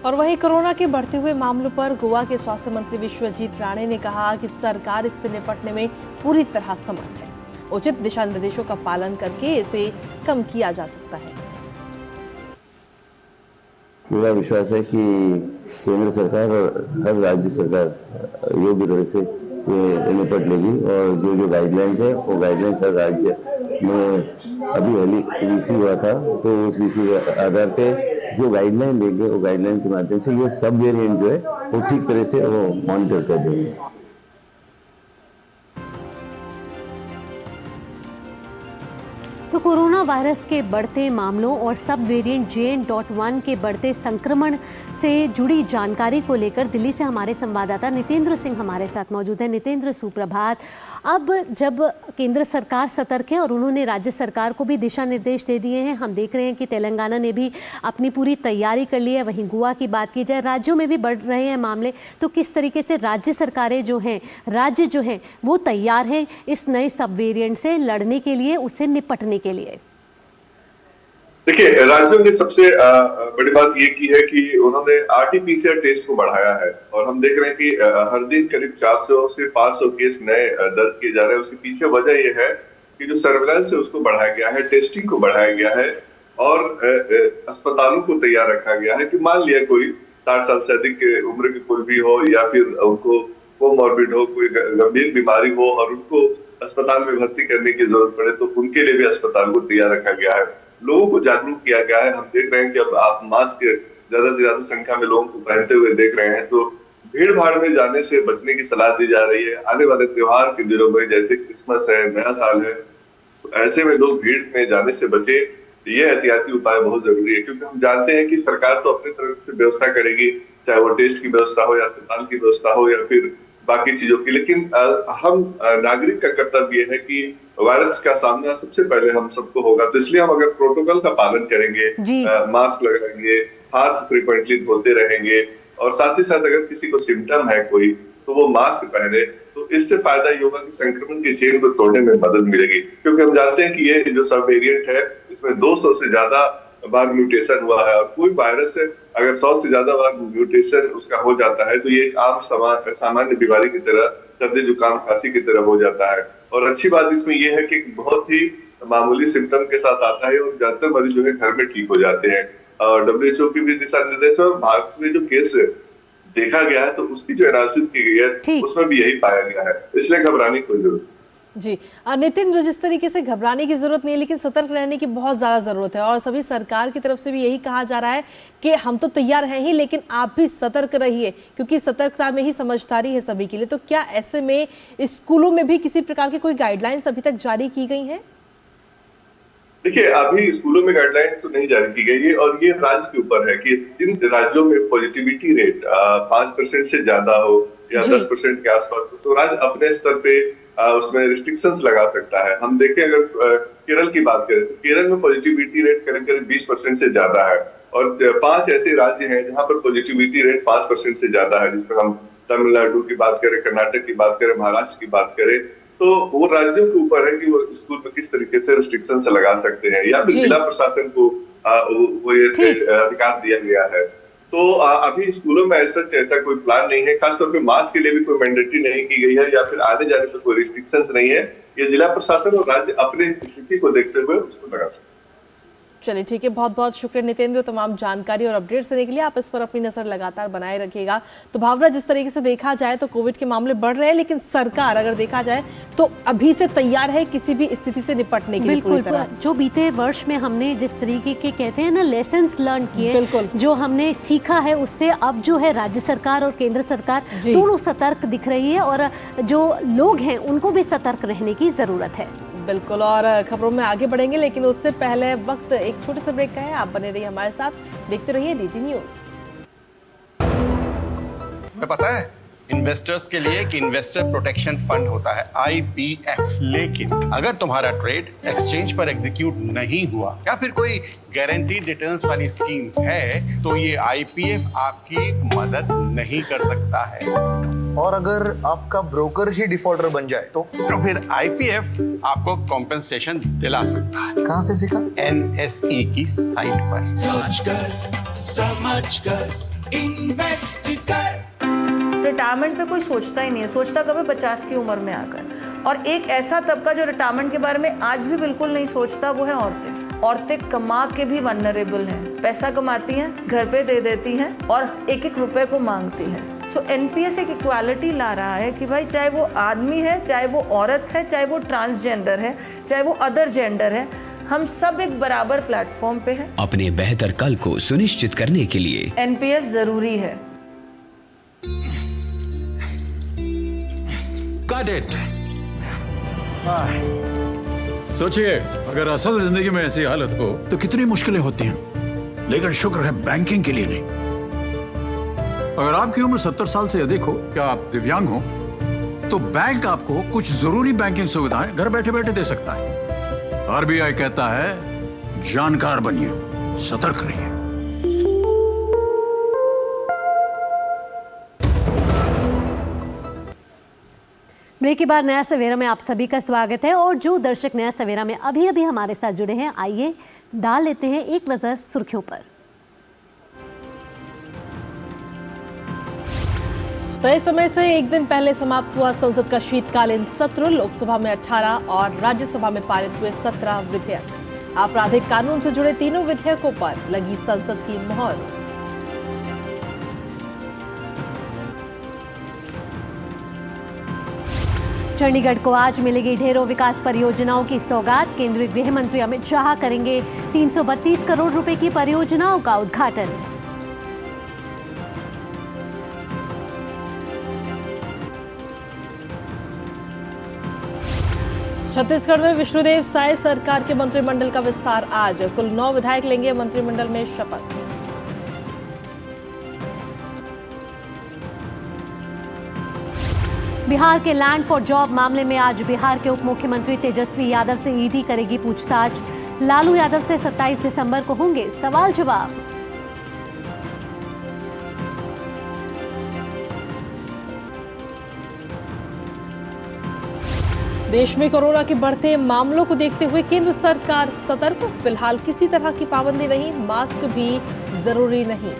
और वहीं कोरोना के बढ़ते हुए मामलों पर गोवा के स्वास्थ्य मंत्री विश्वजीत राणे ने कहा कि सरकार इससे निपटने में पूरी तरह समर्थ है। उचित दिशा निर्देशों का पालन करके इसे कम किया जा सकता है। मेरा विश्वास है कि केंद्र सरकार और हर राज्य सरकार योग्य तरह से ये निपट लेगी और जो गाइडलाइंस है वो गाइडलाइंस हर राज्य में अभी वीसी हुआ था, तो उस वीसी के आधार पे जो गाइडलाइन देंगे वो गाइडलाइन के माध्यम से ये सब वेरिएंट जो है वो ठीक तरह से वो मॉनिटर कर देंगे। तो कोरोना वायरस के बढ़ते मामलों और सब वेरिएंट JN.1 के बढ़ते संक्रमण से जुड़ी जानकारी को लेकर दिल्ली से हमारे संवाददाता नितेंद्र सिंह हमारे साथ मौजूद है। नितेंद्र, सुप्रभात। अब जब केंद्र सरकार सतर्क है और उन्होंने राज्य सरकार को भी दिशा निर्देश दे दिए हैं, हम देख रहे हैं कि तेलंगाना ने भी अपनी पूरी तैयारी कर ली है। वहीं गोवा की बात की जाए, राज्यों में भी बढ़ रहे हैं मामले, तो किस तरीके से राज्य सरकारें जो हैं, राज्य जो हैं वो तैयार हैं इस नए सब वेरिएंट से लड़ने के लिए, उससे निपटने के लिए? देखिए, राज्यों ने सबसे बड़ी बात ये की है कि उन्होंने RT-PCR टेस्ट को बढ़ाया है और हम देख रहे हैं कि हर दिन करीब 400 से 500 केस नए दर्ज किए जा रहे हैं। उसके पीछे वजह ये है कि जो सर्विलांस है उसको बढ़ाया गया है, टेस्टिंग को बढ़ाया गया है और अस्पतालों को तैयार रखा गया है कि मान लिया कोई 60 साल से अधिक उम्र की कोई भी हो या फिर उनको कोमॉर्बिड हो, कोई गंभीर बीमारी हो और उनको अस्पताल में भर्ती करने की जरूरत पड़े तो उनके लिए भी अस्पताल को तैयार रखा गया है। लोगों को जागरूक किया गया है। हम देख रहे हैं कि अब आप मास्क ज्यादा से ज्यादा संख्या में लोगों को पहनते हुए देख रहे हैं, तो भीड़ भाड़ में जाने से बचने की सलाह दी जा रही है। आने वाले त्योहार के दिनों में जैसे क्रिसमस है, नया साल है, तो ऐसे में लोग भीड़ में जाने से बचे। ये एहतियाती उपाय बहुत जरूरी है क्योंकि हम जानते हैं कि सरकार तो अपनी तरफ से व्यवस्था करेगी, चाहे वो टेस्ट की व्यवस्था हो या अस्पताल की व्यवस्था हो या फिर बाकी चीजों की, लेकिन हम नागरिक का कर्तव्य है कि वायरस का सामना सबसे पहले हम सबको होगा। तो इसलिए हम अगर प्रोटोकॉल का पालन करेंगे, मास्क लगाएंगे, हाथ फ्रीक्वेंटली धोते रहेंगे और साथ ही साथ अगर किसी को सिम्टम है कोई तो वो मास्क पहने, तो इससे फायदा ये होगा कि संक्रमण की चेन को तोड़ने में मदद मिलेगी। क्योंकि हम जानते हैं कि ये जो सब वेरिएंट है इसमें 200 से ज्यादा बार म्यूटेशन हुआ है और कोई वायरस है अगर 100 से ज्यादा बार म्यूटेशन उसका हो जाता है तो ये एक आम सामान्य बीमारी की तरह, सर्दी जुकाम खांसी की तरह हो जाता है। और अच्छी बात इसमें यह है कि बहुत ही मामूली सिम्टम के साथ आता है और ज्यादातर मरीज जो है घर में ठीक हो जाते हैं। और WHO के भी दिशा निर्देश और भारत में जो केस देखा गया है तो उसकी जो एनालिसिस की गई है उसमें भी यही पाया गया है, इसलिए घबराने की कोई जरूरत जी। नितिन, जिस तरीके से घबराने की जरूरत नहीं है लेकिन सतर्क रहने की बहुत ज्यादा जरूरत है और सभी सरकार की तरफ से भी यही कहा जा रहा है कि हम तो तैयार हैं ही लेकिन आप भी सतर्क रहिए क्योंकि सतर्कता में ही समझदारी है सभी के लिए। तो क्या ऐसे में स्कूलों में भी किसी प्रकार की कोई गाइडलाइंस अभी तक जारी की गई हैं? देखिए, अभी स्कूलों में गाइडलाइन तो नहीं जारी की गई है और ये राज्य के ऊपर है कि जिन राज्यों में पॉजिटिविटी रेट 5% से ज्यादा हो या 10% के आसपास हो तो राज्य अपने स्तर पे उसमें रिस्ट्रिक्शंस लगा सकता है। हम देखें अगर केरल की बात करें तो केरल में पॉजिटिविटी रेट करीब करीब 20% से ज्यादा है और 5 ऐसे राज्य हैं जहां पर पॉजिटिविटी रेट 5% से ज्यादा है, जिसमें हम तमिलनाडु की बात करें, कर्नाटक की बात करें, महाराष्ट्र की बात करें, तो वो राज्यों के ऊपर है कि वो स्कूल में किस तरीके से रिस्ट्रिक्शंस लगा सकते हैं या फिर जिला प्रशासन को वो ये अधिकार दिया गया है। तो अभी स्कूलों में ऐसा कोई प्लान नहीं है, खासतौर पे मास्क के लिए भी कोई मैंडेटरी नहीं की गई है या फिर आने जाने पे कोई रिस्ट्रिक्शंस नहीं है। ये जिला प्रशासन और राज्य अपनी स्थिति को देखते हुए उसको लगा सकते हैं। चलिए ठीक है, बहुत बहुत शुक्रिया नितेंद्र, तमाम जानकारी और अपडेट्स देने के लिए। आप इस पर अपनी नजर लगातार बनाए रखिएगा। तो भावना, जिस तरीके से देखा जाए तो कोविड के मामले बढ़ रहे हैं लेकिन सरकार अगर देखा जाए तो अभी से तैयार है किसी भी स्थिति से निपटने के लिए पूरी तरह। जो बीते वर्ष में हमने जिस तरीके के कहते हैं ना लेसन्स लर्न किए, जो हमने सीखा है उससे अब जो है राज्य सरकार और केंद्र सरकार दोनों सतर्क दिख रही है और जो लोग हैं उनको भी सतर्क रहने की जरूरत है। बिल्कुल, और खबरों में आगे बढ़ेंगे लेकिन उससे पहले वक्त एक छोटे से ब्रेक का है। आप बने रहिए हमारे साथ, देखते रहिए DT न्यूज़। तुम्हें पता है इन्वेस्टर्स के लिए एक इन्वेस्टर प्रोटेक्शन फंड होता है IPF, लेकिन अगर तुम्हारा ट्रेड एक्सचेंज पर एग्जीक्यूट नहीं हुआ या फिर कोई गारंटीड रिटर्न्स वाली स्कीम है तो ये IPF आपकी मदद नहीं कर सकता है। और अगर आपका ब्रोकर ही डिफॉल्टर बन जाए तो फिर IPF आपको कॉम्पेंसेशन दिला सकता है। कहाँ से सीखा? NSE की साइट पर। सोच कर समझ कर इन्वेस्ट कर। रिटायरमेंट पे कोई सोचता ही नहीं है, सोचता कभी 50 की उम्र में आकर। और एक ऐसा तबका जो रिटायरमेंट के बारे में आज भी बिल्कुल नहीं सोचता वो है औरतें। औरतें कमा के भी वनरेबल हैं, पैसा कमाती हैं, घर पे दे देती हैं और एक एक रुपए को मांगती हैं। सो NPS एक इक्वालिटी ला रहा है कि भाई चाहे वो आदमी है, चाहे वो औरत है, चाहे वो ट्रांसजेंडर है, चाहे वो अदर जेंडर है, हम सब एक बराबर प्लेटफॉर्म पे हैं। अपने बेहतर कल को सुनिश्चित करने के लिए NPS जरूरी है। Got it. सोचिए अगर असल जिंदगी में ऐसी हालत हो तो कितनी मुश्किलें होती हैं, लेकिन शुक्र है बैंकिंग के लिए नहीं। अगर आपकी उम्र 70 साल से अधिक हो या आप दिव्यांग हो तो बैंक आपको कुछ जरूरी बैंकिंग सुविधाएं घर बैठे बैठे दे सकता है। RBI कहता है जानकार बनिए, सतर्क रहिए। ब्रेक के बाद नया सवेरा में आप सभी का स्वागत है। और जो दर्शक नया सवेरा में अभी अभी हमारे साथ जुड़े हैं, आइए डाल लेते हैं एक नजर सुर्खियों पर। तय समय से एक दिन पहले समाप्त हुआ संसद का शीतकालीन सत्र। लोकसभा में 18 और राज्यसभा में पारित हुए 17 विधेयक। आपराधिक कानून से जुड़े तीनों विधेयकों पर लगी संसद की मोहर। चंडीगढ़ को आज मिलेगी ढेरों विकास परियोजनाओं की सौगात। केंद्रीय गृह मंत्री अमित शाह करेंगे 332 करोड़ रुपए की परियोजनाओं का उद्घाटन। छत्तीसगढ़ में विष्णुदेव साय सरकार के मंत्रिमंडल का विस्तार आज। कुल 9 विधायक लेंगे मंत्रिमंडल में शपथ। बिहार के लैंड फॉर जॉब मामले में आज बिहार के उप मुख्यमंत्री तेजस्वी यादव से ईडी करेगी पूछताछ। लालू यादव से 27 दिसंबर को होंगे सवाल जवाब। देश में कोरोना के बढ़ते मामलों को देखते हुए केंद्र सरकार सतर्क। फिलहाल किसी तरह की पाबंदी नहीं, मास्क भी जरूरी नहीं।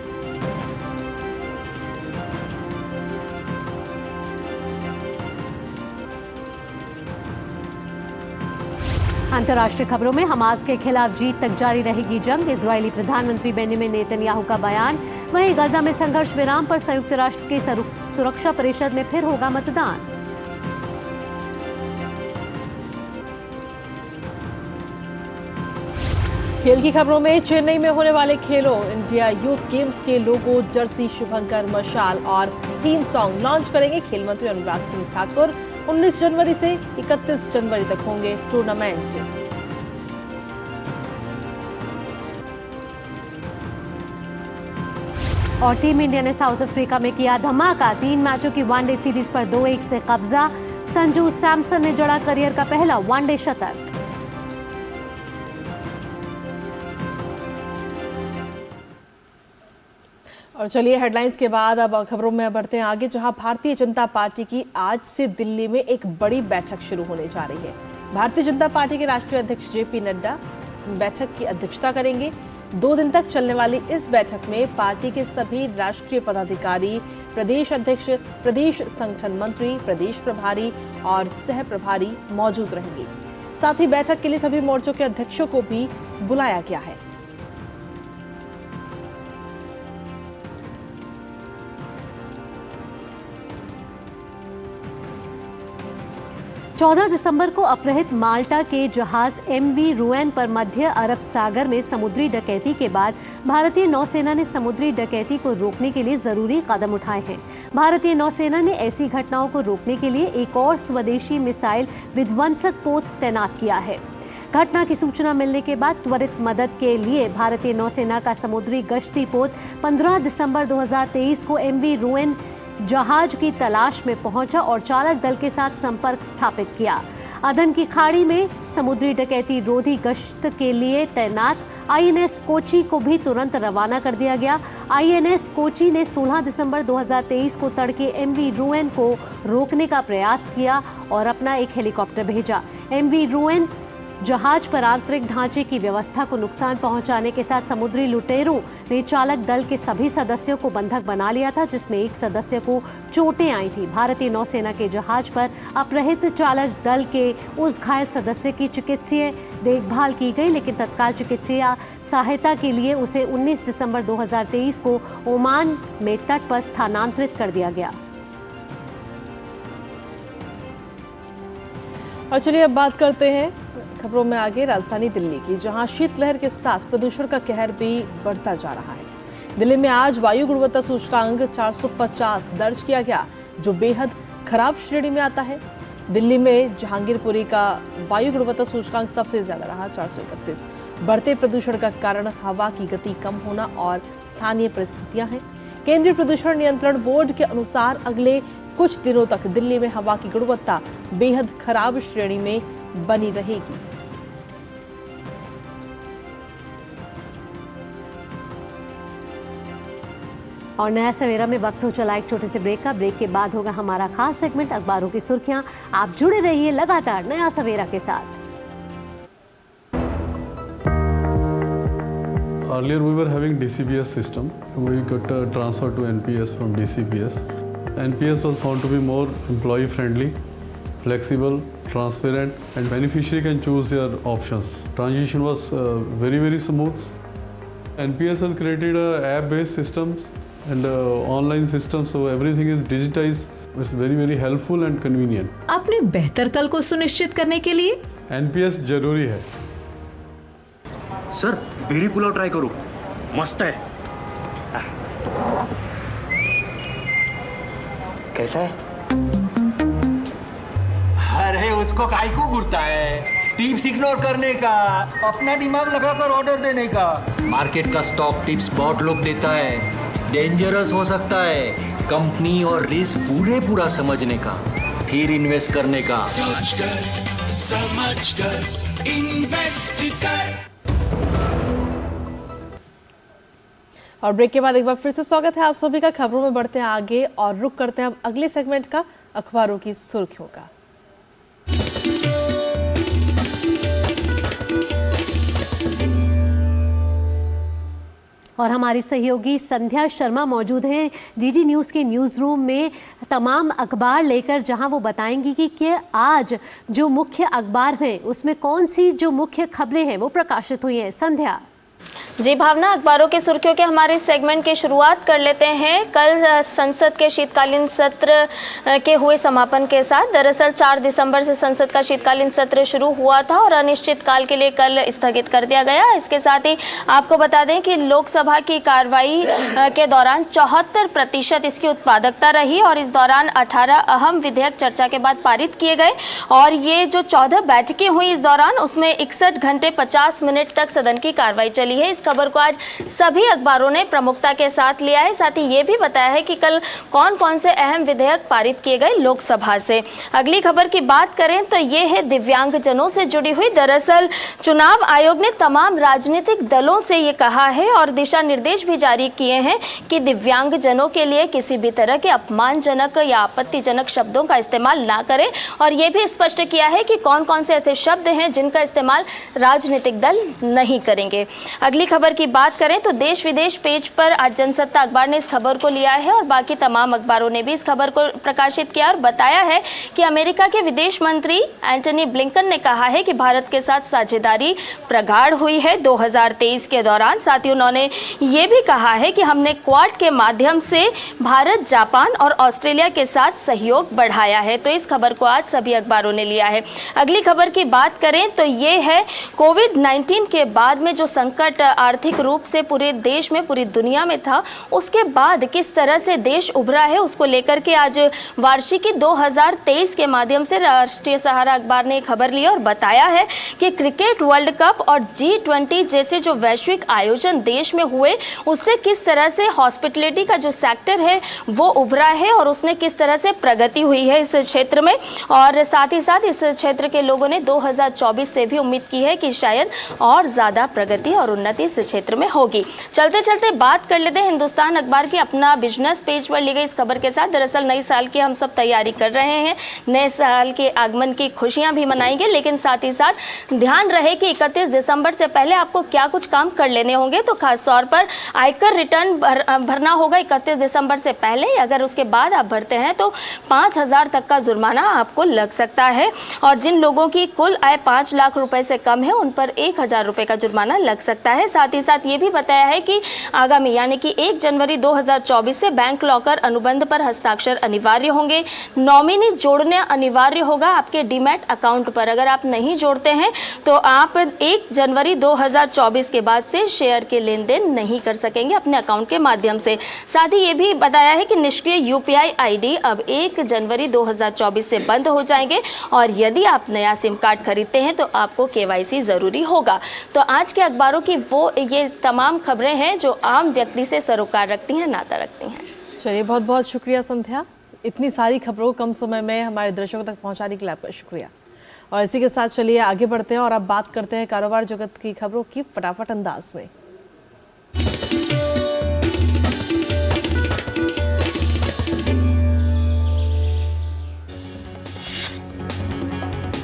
अंतर्राष्ट्रीय खबरों में हमास के खिलाफ जीत तक जारी रहेगी जंग, इजरायली प्रधानमंत्री बेंजामिन नेतन्याहू का बयान। वहीं गाजा में संघर्ष विराम पर संयुक्त राष्ट्र की सुरक्षा परिषद में फिर होगा मतदान। खेल की खबरों में चेन्नई में होने वाले खेलो इंडिया यूथ गेम्स के लोगो, जर्सी, शुभंकर, मशाल और थीम सॉन्ग लॉन्च करेंगे खेल मंत्री अनुराग सिंह ठाकुर। 19 जनवरी से 31 जनवरी तक होंगे टूर्नामेंट। और टीम इंडिया ने साउथ अफ्रीका में किया धमाका, 3 मैचों की वनडे सीरीज पर 2-1 से कब्जा। संजू सैमसन ने जड़ा करियर का पहला वनडे शतक। और चलिए हेडलाइंस के बाद अब खबरों में बढ़ते हैं आगे, जहां भारतीय जनता पार्टी की आज से दिल्ली में एक बड़ी बैठक शुरू होने जा रही है। भारतीय जनता पार्टी के राष्ट्रीय अध्यक्ष जेपी नड्डा बैठक की अध्यक्षता करेंगे। 2 दिन तक चलने वाली इस बैठक में पार्टी के सभी राष्ट्रीय पदाधिकारी, प्रदेश अध्यक्ष, प्रदेश संगठन मंत्री, प्रदेश प्रभारी और सह प्रभारी मौजूद रहेंगे। साथ ही बैठक के लिए सभी मोर्चों के अध्यक्षों को भी बुलाया गया है। 14 दिसंबर को अपहृत माल्टा के जहाज MV रूएन पर मध्य अरब सागर में समुद्री डकैती के बाद भारतीय नौसेना ने समुद्री डकैती को रोकने के लिए जरूरी कदम उठाए हैं। भारतीय नौसेना ने ऐसी घटनाओं को रोकने के लिए एक और स्वदेशी मिसाइल विध्वंसक पोत तैनात किया है। घटना की सूचना मिलने के बाद त्वरित मदद के लिए भारतीय नौसेना का समुद्री गश्ती पोत 15 दिसंबर 2023 को MV रूएन जहाज की तलाश में पहुंचा और चालक दल के साथ संपर्क स्थापित किया। अदन की खाड़ी में समुद्री डकैती रोधी गश्त के लिए तैनात INS कोची को भी तुरंत रवाना कर दिया गया। INS कोची ने 16 दिसंबर 2023 को तड़के MV रूएन को रोकने का प्रयास किया और अपना एक हेलीकॉप्टर भेजा। MV रूएन जहाज पर आंतरिक ढांचे की व्यवस्था को नुकसान पहुंचाने के साथ समुद्री लुटेरों ने चालक दल के सभी सदस्यों को बंधक बना लिया था, जिसमें एक सदस्य को चोटें आई थी। भारतीय नौसेना के जहाज पर अपहृत चालक दल के उस घायल सदस्य की चिकित्सीय देखभाल की गई, लेकिन तत्काल चिकित्सीय सहायता के लिए उसे 19 दिसंबर 2023 को ओमान में तट पर स्थानांतरित कर दिया गया। और चलिए अब बात करते हैं खबरों में आगे राजधानी दिल्ली की, जहां शीतलहर के साथ प्रदूषण का कहर भी बढ़ता जा रहा है। दिल्ली में आज वायु गुणवत्ता सूचकांक 450 दर्ज किया गया, जो बेहद खराब श्रेणी में आता है। दिल्ली में जहांगीरपुरी का वायु गुणवत्ता सूचकांक सबसे ज्यादा रहा, 431। बढ़ते प्रदूषण का कारण हवा की गति कम होना और स्थानीय परिस्थितियां हैं। केंद्रीय प्रदूषण नियंत्रण बोर्ड के अनुसार अगले कुछ दिनों तक दिल्ली में हवा की गुणवत्ता बेहद खराब श्रेणी में बनी रहेगी। और नया सवेरा में वक्त हो चला एक छोटे से ब्रेक का। ब्रेक के बाद होगा हमारा खास सेगमेंट अखबारों की सुर्खियां। आप जुड़े रहिए लगातार नया सवेरा के साथ। Earlier we were having DCBS system. We got transferred to NPS from DCBS. NPS was found to be more employee friendly, flexible, transparent, and beneficiary can choose their options. Transition was very smooth. NPS has created app-based systems and online systems, so everything is digitized. It's very helpful and convenient. अपने बेहतर कल को सुनिश्चित करने के लिए NPS जरूरी है। सर बेरी पुलाव ट्राई करो, मस्त है। कैसा है? अरे उसको काहे को घूरता है? टिप्स इग्नोर करने का, अपना दिमाग लगाकर ऑर्डर देने का। मार्केट का स्टॉक टिप्स बहुत लोग देता है, डेंजरस हो सकता है। कंपनी और रिस्क पूरा समझने का, फिर इन्वेस्ट करने का। सोच कर समझ कर इन्वेस्ट कर। और ब्रेक के बाद एक बार फिर से स्वागत है आप सभी का। खबरों में बढ़ते हैं आगे और रुक करते हैं अब अगले सेगमेंट का, अखबारों की सुर्खियों का। और हमारी सहयोगी संध्या शर्मा मौजूद हैं डीडी न्यूज़ के न्यूज़ रूम में तमाम अखबार लेकर, जहां वो बताएंगी कि आज जो मुख्य अखबार हैं उसमें कौन सी जो मुख्य खबरें हैं वो प्रकाशित हुई हैं। संध्या। जी भावना, अखबारों की सुर्खियों के हमारे सेगमेंट की शुरुआत कर लेते हैं कल संसद के शीतकालीन सत्र के हुए समापन के साथ। दरअसल 4 दिसंबर से संसद का शीतकालीन सत्र शुरू हुआ था और अनिश्चित काल के लिए कल स्थगित कर दिया गया। इसके साथ ही आपको बता दें कि लोकसभा की कार्रवाई के दौरान 74% इसकी उत्पादकता रही और इस दौरान 18 अहम विधेयक चर्चा के बाद पारित किए गए। और ये जो 14 बैठकें हुई इस दौरान, उसमें 61 घंटे 50 मिनट तक सदन की कार्रवाई चली है। इस खबर को आज सभी अखबारों ने प्रमुखता के साथ लिया है। साथ ही ये भी बताया है कि कल कौन कौन से अहम विधेयक पारित किए गए लोकसभा से। अगली खबर की बात करें तो ये है दिव्यांगजनों से जुड़ी हुई। दरअसल चुनाव आयोग ने तमाम राजनीतिक दलों से ये कहा है और दिशा निर्देश भी जारी किए हैं कि दिव्यांगजनों के लिए किसी भी तरह के अपमानजनक या आपत्तिजनक शब्दों का इस्तेमाल ना करें। और ये भी स्पष्ट किया है कि कौन कौन से ऐसे शब्द हैं जिनका इस्तेमाल राजनीतिक दल नहीं करेंगे। अगली खबर की बात करें तो देश विदेश पेज पर आज जनसत्ता अखबार ने इस खबर को लिया है और बाकी तमाम अखबारों ने भी इस खबर को प्रकाशित किया और बताया है कि अमेरिका के विदेश मंत्री एंटनी ब्लिंकन ने कहा है कि भारत के साथ साझेदारी प्रगाढ़ हुई है 2023 के दौरान। साथ ही उन्होंने ये भी कहा है कि हमने क्वाड के माध्यम से भारत, जापान और ऑस्ट्रेलिया के साथ सहयोग बढ़ाया है। तो इस खबर को आज सभी अखबारों ने लिया है। अगली खबर की बात करें तो ये है कोविड-19 के बाद में जो संकट आर्थिक रूप से पूरे देश में, पूरी दुनिया में था, उसके बाद किस तरह से देश उभरा है, उसको लेकर के आज वार्षिकी 2023 के माध्यम से राष्ट्रीय सहारा अखबार ने खबर ली और बताया है कि क्रिकेट वर्ल्ड कप और G20 जैसे जो वैश्विक आयोजन देश में हुए, उससे किस तरह से हॉस्पिटलिटी का जो सेक्टर है वो उभरा है और उसने किस तरह से प्रगति हुई है इस क्षेत्र में। और साथ ही साथ इस क्षेत्र के लोगों ने 2024 से भी उम्मीद की है कि शायद और ज़्यादा प्रगति और उन्नति इस क्षेत्र में होगी। चलते चलते बात कर लेते हैं हिंदुस्तान अखबार की अपना बिजनेस पेज पर ली गई इस खबर के साथ। दरअसल नए साल की हम सब तैयारी कर रहे हैं, नए साल के आगमन की खुशियां भी मनाएंगे, लेकिन साथ ही साथ ध्यान रहे कि 31 दिसंबर से पहले आपको क्या कुछ काम कर लेने होंगे। तो खास तौर पर आयकर रिटर्न भरना होगा 31 दिसंबर से पहले। अगर उसके बाद आप भरते हैं तो 5,000 तक का जुर्माना आपको लग सकता है और जिन लोगों की कुल आय 5 लाख रुपए से कम है उन पर 1,000 रुपए का जुर्माना लग सकता है। साथ ही साथ ये भी बताया है कि आगामी यानी कि 1 जनवरी 2024 से बैंक लॉकर अनुबंध पर हस्ताक्षर अनिवार्य होंगे। नॉमिनी जोड़ने अनिवार्य होगा आपके डीमैट अकाउंट पर। अगर आप नहीं जोड़ते हैं तो आप 1 जनवरी 2024 के बाद से शेयर के लेन देन नहीं कर सकेंगे अपने अकाउंट के माध्यम से। साथ ही ये भी बताया है कि निष्क्रिय यूपीआई आईडी अब 1 जनवरी 2024 से बंद हो जाएंगे और यदि आप नया सिम कार्ड खरीदते हैं तो आपको केवाईसी ज़रूरी होगा। तो आज के अखबारों की वो ये तमाम खबरें हैं जो आम व्यक्ति से सरोकार रखती हैं, नाता रखती हैं। चलिए, बहुत बहुत शुक्रिया संध्या, इतनी सारी खबरों को कम समय में हमारे दर्शकों तक पहुंचाने के लिए आपका शुक्रिया। और इसी के साथ चलिए आगे बढ़ते हैं और अब बात करते हैं कारोबार जगत की खबरों की फटाफट अंदाज में।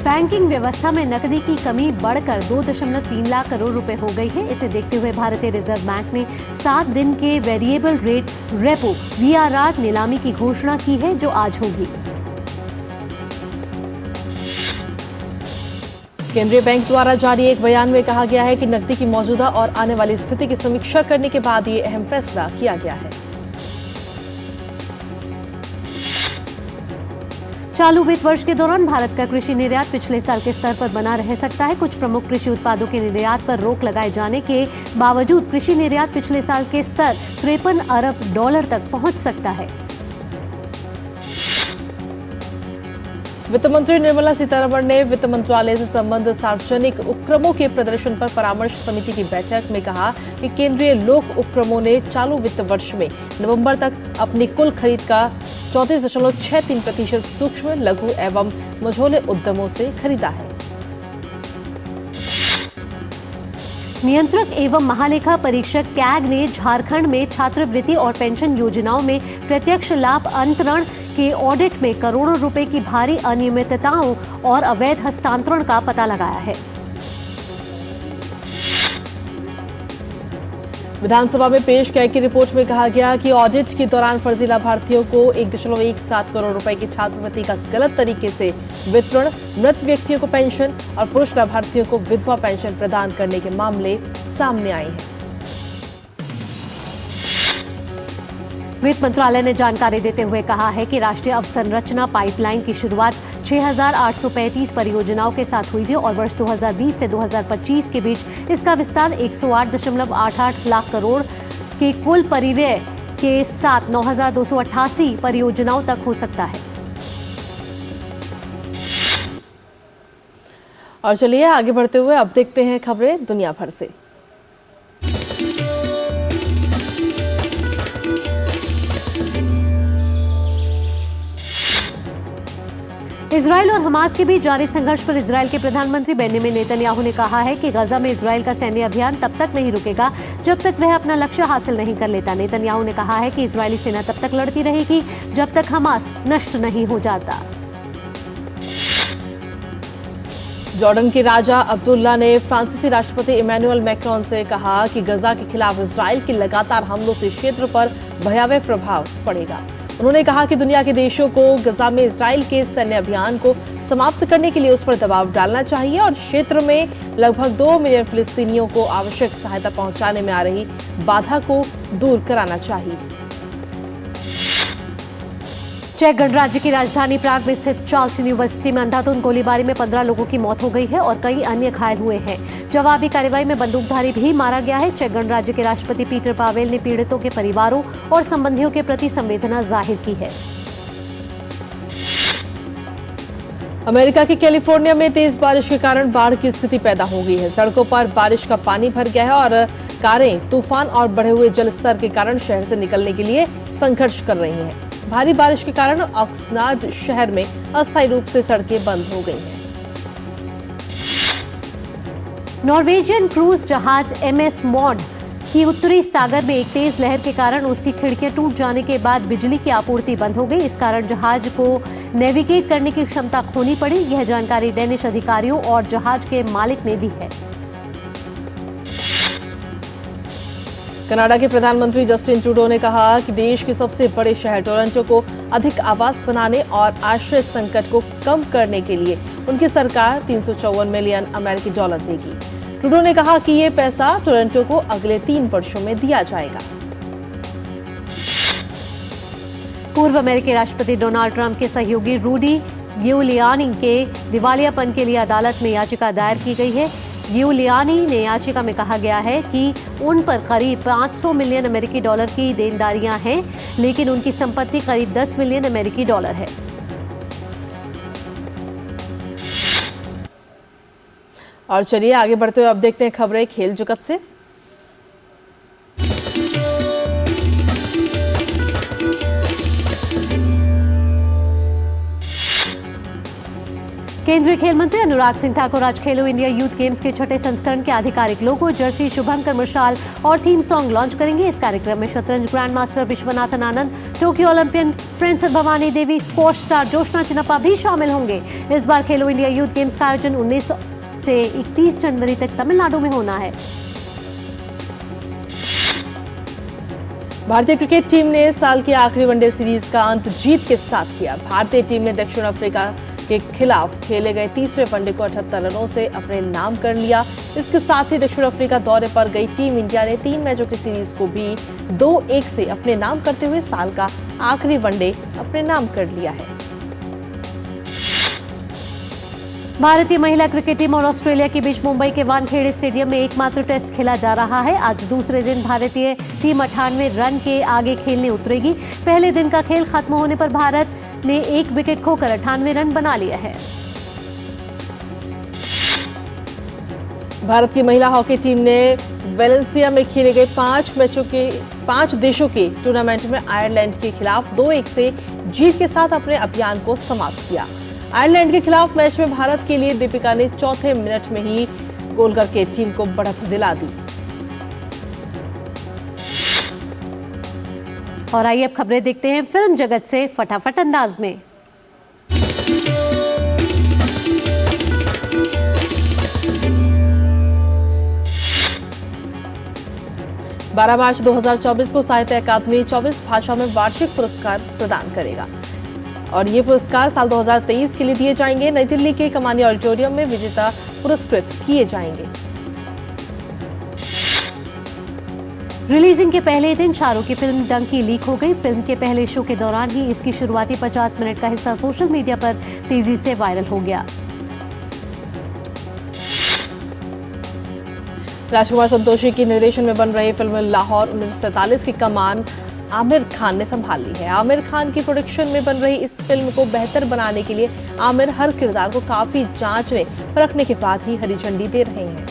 बैंकिंग व्यवस्था में नकदी की कमी बढ़कर 2.3 लाख करोड़ रुपए हो गई है। इसे देखते हुए भारतीय रिजर्व बैंक ने 7 दिन के वेरिएबल रेट रेपो VRR नीलामी की घोषणा की है जो आज होगी। केंद्रीय बैंक द्वारा जारी एक बयान में कहा गया है कि नकदी की मौजूदा और आने वाली स्थिति की समीक्षा करने के बाद ये अहम फैसला किया गया है। चालू वित्त वर्ष के दौरान भारत का कृषि निर्यात पिछले साल के स्तर पर बना रह सकता है। कुछ प्रमुख कृषि उत्पादों के निर्यात पर रोक लगाए जाने के बावजूद कृषि निर्यात पिछले साल के स्तर $53 अरब तक पहुंच सकता है। वित्त मंत्री निर्मला सीतारमण ने वित्त मंत्रालय से संबंध सार्वजनिक उपक्रमों के प्रदर्शन पर परामर्श समिति की बैठक में कहा कि केंद्रीय लोक उपक्रमों ने चालू वित्त वर्ष में नवंबर तक अपनी कुल खरीद का 34.63% सूक्ष्म, लघु एवं मझोले उद्यमों से खरीदा है। नियंत्रक एवं महालेखा परीक्षक कैग ने झारखंड में छात्रवृत्ति और पेंशन योजनाओं में प्रत्यक्ष लाभ अंतरण के ऑडिट में करोड़ों रुपए की भारी अनियमितताओं और अवैध हस्तांतरण का पता लगाया है। विधानसभा में पेश कैग की रिपोर्ट में कहा गया कि ऑडिट के दौरान फर्जी लाभार्थियों को 1.17 करोड़ रुपए की छात्रवृत्ति का गलत तरीके से वितरण, मृत व्यक्तियों को पेंशन और पुरुष लाभार्थियों को विधवा पेंशन प्रदान करने के मामले सामने आए हैं। वित्त मंत्रालय ने जानकारी देते हुए कहा है कि राष्ट्रीय अवसंरचना पाइपलाइन की शुरुआत 6,835 परियोजनाओं के साथ हुई थी और वर्ष 2020 से 2025 के बीच इसका विस्तार 108.88 लाख करोड़ के कुल परिव्यय के साथ 9,288 परियोजनाओं तक हो सकता है। और चलिए आगे बढ़ते हुए अब देखते हैं खबरें दुनिया भर से। इजरायल और हमास के बीच जारी संघर्ष पर इजरायल के प्रधानमंत्री बेंजामिन नेतन्याहू ने कहा है कि गजा में इजरायल का सैन्य अभियान तब तक नहीं रुकेगा जब तक वह अपना लक्ष्य हासिल नहीं कर लेता। नेतन्याहू ने कहा है कि इजरायली सेना तब तक लड़ती रहेगी जब तक हमास नष्ट नहीं हो जाता। जॉर्डन के राजा अब्दुल्ला ने फ्रांसीसी राष्ट्रपति इमैनुअल मैक्रोन से कहा कि गजा के खिलाफ इजरायल के लगातार हमलों से क्षेत्र पर भयावह प्रभाव पड़ेगा। उन्होंने कहा कि दुनिया के देशों को गजा में इजरायल के सैन्य अभियान को समाप्त करने के लिए उस पर दबाव डालना चाहिए और क्षेत्र में लगभग 2 मिलियन फिलिस्तीनियों को आवश्यक सहायता पहुंचाने में आ रही बाधा को दूर कराना चाहिए। चेक गणराज्य की राजधानी प्राग में स्थित चार्ल्स यूनिवर्सिटी में अंधाधुंध गोलीबारी में 15 लोगों की मौत हो गई है और कई अन्य घायल हुए हैं। जवाबी कार्रवाई में बंदूकधारी भी मारा गया है। चेक गणराज्य के राष्ट्रपति पीटर पावेल ने पीड़ितों के परिवारों और संबंधियों के प्रति संवेदना जाहिर की है। अमेरिका के कैलिफोर्निया में तेज बारिश के कारण बाढ़ की स्थिति पैदा हो गई है। सड़कों पर बारिश का पानी भर गया है और कारें तूफान और बढ़े हुए जलस्तर के कारण शहर से निकलने के लिए संघर्ष कर रही हैं। भारी बारिश के कारण ऑक्सनाड शहर में अस्थायी रूप से सड़कें बंद हो गई हैं। नॉर्वेजियन क्रूज जहाज MS मॉड की उत्तरी सागर में एक तेज लहर के कारण उसकी खिड़कियां टूट जाने के बाद बिजली की आपूर्ति बंद हो गई। इस कारण जहाज को नेविगेट करने की क्षमता खोनी पड़ी। यह जानकारी डेनिश अधिकारियों और जहाज के मालिक ने दी है। कनाडा के प्रधानमंत्री जस्टिन ट्रूडो ने कहा कि देश के सबसे बड़े शहर टोरंटो को अधिक आवास बनाने और आश्रय संकट को कम करने के लिए उनकी सरकार $354 मिलियन अमेरिकी डॉलर देगी। ट्रूडो ने कहा कि ये पैसा टोरंटो को अगले 3 वर्षों में दिया जाएगा। पूर्व अमेरिकी राष्ट्रपति डोनाल्ड ट्रंप के सहयोगी रूडी गिउलियानी के दिवालियापन के लिए अदालत में याचिका दायर की गई है। गिउलियानी ने याचिका में कहा गया है कि उन पर करीब 500 मिलियन अमेरिकी डॉलर की देनदारियां हैं, लेकिन उनकी संपत्ति करीब 10 मिलियन अमेरिकी डॉलर है। और चलिए आगे बढ़ते हुए अब देखते हैं खबरें खेल जगत से। केंद्रीय खेल मंत्री अनुराग सिंह ठाकुर आज खेलो इंडिया यूथ गेम्स के 6ठे संस्करण के आधिकारिक लोगो, जर्सी, शुभंकर मशाल और थीम सॉन्ग लॉन्च करेंगे। इस कार्यक्रम में शतरंज grand master Viswanathan Anand, Tokyo Olympian Française Bhavani Devi, sports star Joshna Chinnappa भी शामिल होंगे। इस बार खेलो इंडिया यूथ गेम्स का आयोजन 19 से 31 जनवरी तक तमिलनाडु में होना है। भारतीय क्रिकेट टीम ने साल की आखिरी वनडे सीरीज का अंत जीत के साथ किया। भारतीय टीम ने दक्षिण अफ्रीका के खिलाफ खेले गए तीसरे वनडे को 78 रनों से अपने नाम कर लिया। इसके साथ ही दक्षिण अफ्रीका दौरे पर गई टीम इंडिया ने 3 मैचों की सीरीज को भी 2-1 से अपने नाम करते हुए साल का आखिरी वनडे अपने नाम कर लिया है। भारतीय महिला क्रिकेट टीम और ऑस्ट्रेलिया के बीच मुंबई के वानखेड़े स्टेडियम में एकमात्र टेस्ट खेला जा रहा है। आज दूसरे दिन भारतीय टीम 98 रन के आगे खेलने उतरेगी। पहले दिन का खेल खत्म होने पर भारत ने 1 विकेट खोकर 98 रन बना लिया है। भारत की महिला हॉकी टीम ने वेलेंसिया में खेले गए 5 देशों के टूर्नामेंट में आयरलैंड के खिलाफ 2-1 से जीत के साथ अपने अभियान को समाप्त किया। आयरलैंड के खिलाफ मैच में भारत के लिए दीपिका ने चौथे मिनट में ही गोल करके टीम को बढ़त दिला दी। और आइए अब खबरें देखते हैं फिल्म जगत से फटाफट अंदाज में। 12 मार्च 2024 को साहित्य अकादमी 24 भाषाओं में वार्षिक पुरस्कार प्रदान करेगा और ये पुरस्कार साल 2023 के लिए दिए जाएंगे। नई दिल्ली के कमानी ऑडिटोरियम में विजेता पुरस्कृत किए जाएंगे। रिलीजिंग के पहले दिन शाहरुख की फिल्म डंकी लीक हो गई। फिल्म के पहले शो के दौरान ही इसकी शुरुआती 50 मिनट का हिस्सा सोशल मीडिया पर तेजी से वायरल हो गया। राजकुमार संतोषी की निर्देशन में बन रही फिल्म लाहौर 1947 की कमान आमिर खान ने संभाल ली है। आमिर खान की प्रोडक्शन में बन रही इस फिल्म को बेहतर बनाने के लिए आमिर हर किरदार को काफी जांचने परखने के बाद ही हरी झंडी दे रहे हैं।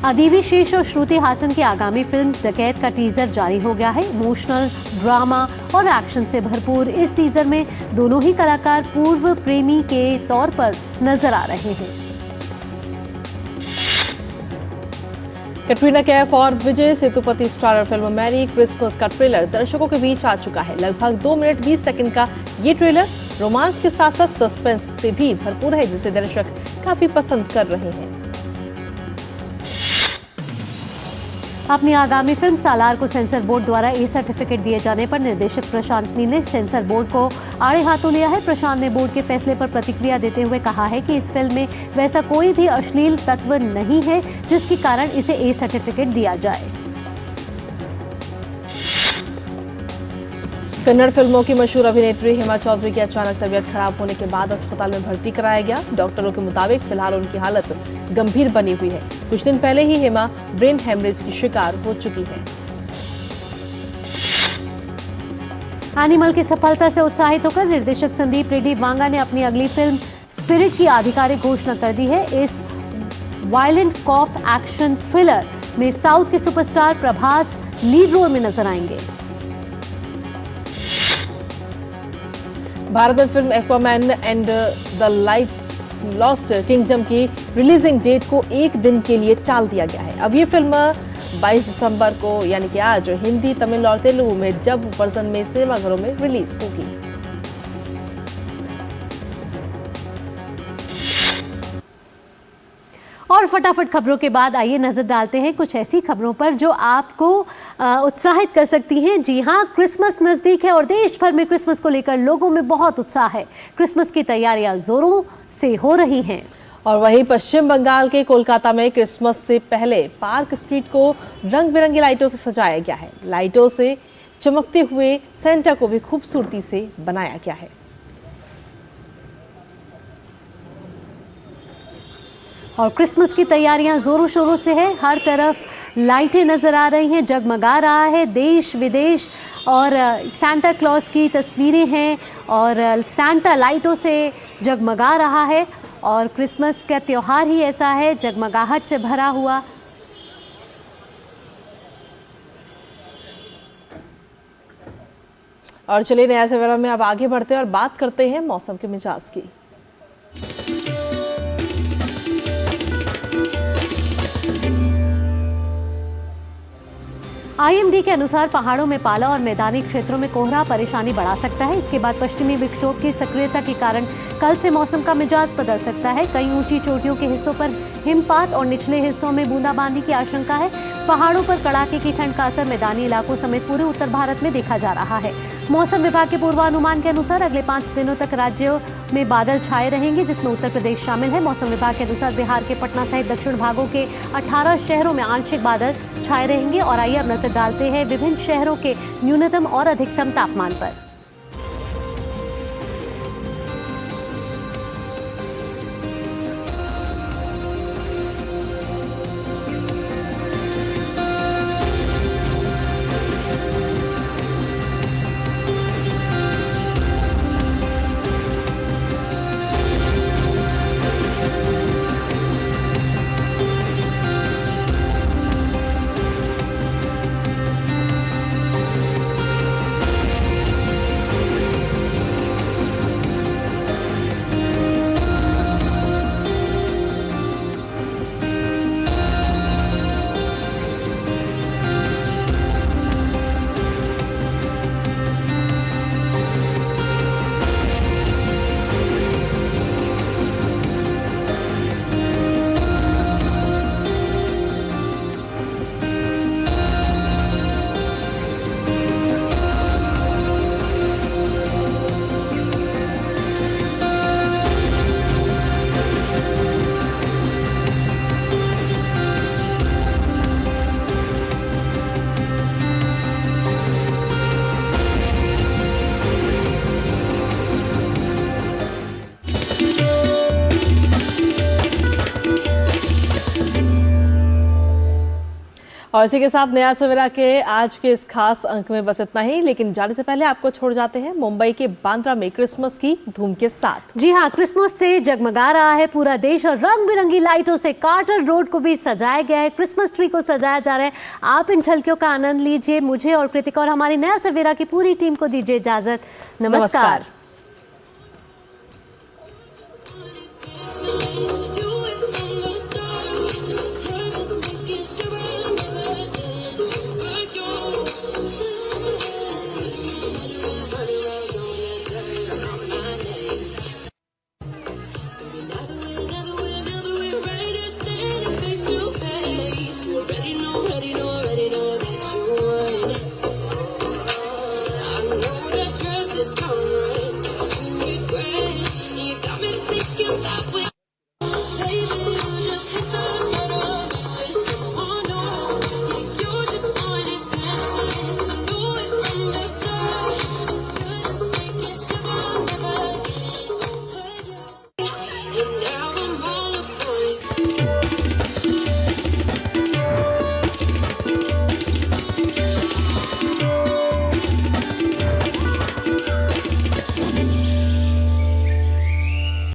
अदीबी शेष और श्रुति हासन की आगामी फिल्म डकैत का टीजर जारी हो गया है। इमोशनल, ड्रामा और एक्शन से भरपूर इस टीजर में दोनों ही कलाकार पूर्व प्रेमी के तौर पर नजर आ रहे हैं। कैटरीना कैफ और Vijay Sethupathi starrer film Merry Christmas का ट्रेलर दर्शकों के बीच आ चुका है। लगभग 2 मिनट 20 सेकंड का ये ट्रेलर रोमांस के साथ साथ सस्पेंस से भी भरपूर है, जिसे दर्शक काफी पसंद कर रहे हैं। अपनी आगामी फिल्म सालार को सेंसर बोर्ड द्वारा ए सर्टिफिकेट दिए जाने पर निर्देशक प्रशांत नील ने सेंसर बोर्ड को आड़े हाथों लिया है। प्रशांत ने बोर्ड के फैसले पर प्रतिक्रिया देते हुए कहा है कि इस फिल्म में वैसा कोई भी अश्लील तत्व नहीं है जिसके कारण इसे ए सर्टिफिकेट दिया जाए। कन्नड़ फिल्मों की मशहूर अभिनेत्री हेमा चौधरी की अचानक तबीयत खराब होने के बाद अस्पताल में भर्ती कराया गया। डॉक्टरों के मुताबिक फिलहाल उनकी हालत गंभीर बनी हुई है। कुछ दिन पहले ही हेमा ब्रेन हेमरेज की शिकार हो चुकी है। एनिमल की सफलता से उत्साहित होकर निर्देशक संदीप रेड्डी वांगा ने अपनी अगली फिल्म स्पिरिट की आधिकारिक घोषणा कर दी है। इस वायलेंट कॉप एक्शन थ्रिलर में साउथ के सुपरस्टार प्रभास लीड रोल में नजर आएंगे। भारत में film Aquaman and the light lost kingdom की रिलीजिंग डेट को एक दिन के लिए टाल दिया गया है। अब ये फिल्म 22 दिसंबर को यानी कि आज हिंदी, तमिल और तेलुगु में डब वर्जन में सिनेमाघरों में रिलीज होगी। और फटाफट खबरों के बाद आइए नजर डालते हैं कुछ ऐसी खबरों पर जो आपको उत्साहित कर सकती हैं। जी हां, क्रिसमस नजदीक है और देश भर में क्रिसमस को लेकर लोगों में बहुत उत्साह है। क्रिसमस की तैयारियां जोरों से हो रही हैं। और वहीं पश्चिम बंगाल के कोलकाता में क्रिसमस से पहले पार्क स्ट्रीट को रंग बिरंगी लाइटों से सजाया गया है। लाइटों से चमकते हुए सेंटा को भी खूबसूरती से बनाया गया है। और क्रिसमस की तैयारियां जोरों शोरों से है। हर तरफ लाइटें नजर आ रही हैं, जगमगा रहा है देश विदेश। और सांता क्लॉज की तस्वीरें हैं और सांता लाइटों से जगमगा रहा है। और क्रिसमस का त्योहार ही ऐसा है, जगमगाहट से भरा हुआ। और चलिए नया सवेरा में अब आगे बढ़ते हैं और बात करते हैं मौसम के मिजाज की। आईएमडी के अनुसार पहाड़ों में पाला और मैदानी क्षेत्रों में कोहरा परेशानी बढ़ा सकता है। इसके बाद पश्चिमी विक्षोभ की सक्रियता के कारण कल से मौसम का मिजाज बदल सकता है। कई ऊंची चोटियों के हिस्सों पर हिमपात और निचले हिस्सों में बूंदाबांदी की आशंका है। पहाड़ों पर कड़ाके की ठंड का असर मैदानी इलाकों समेत पूरे उत्तर भारत में देखा जा रहा है। मौसम विभाग के पूर्वानुमान के अनुसार अगले 5 दिनों तक राज्यों में बादल छाए रहेंगे, जिसमें उत्तर प्रदेश शामिल है। मौसम विभाग के अनुसार बिहार के पटना सहित दक्षिण भागों के 18 शहरों में आंशिक बादल छाए रहेंगे। और आइए अब नजर डालते हैं विभिन्न शहरों के न्यूनतम और अधिकतम तापमान पर। और इसी के साथ नया सवेरा के आज के इस खास अंक में बस इतना ही, लेकिन जाने से पहले आपको छोड़ जाते हैं मुंबई के बांद्रा में क्रिसमस की धूम के साथ। जी हाँ, क्रिसमस से जगमगा रहा है पूरा देश और रंग बिरंगी लाइटों से कार्टर रोड को भी सजाया गया है, क्रिसमस ट्री को सजाया जा रहा है। आप इन झलकियों का आनंद लीजिए। मुझे और कृतिका और हमारी नया सवेरा की पूरी टीम को दीजिए इजाजत। नमस्कार।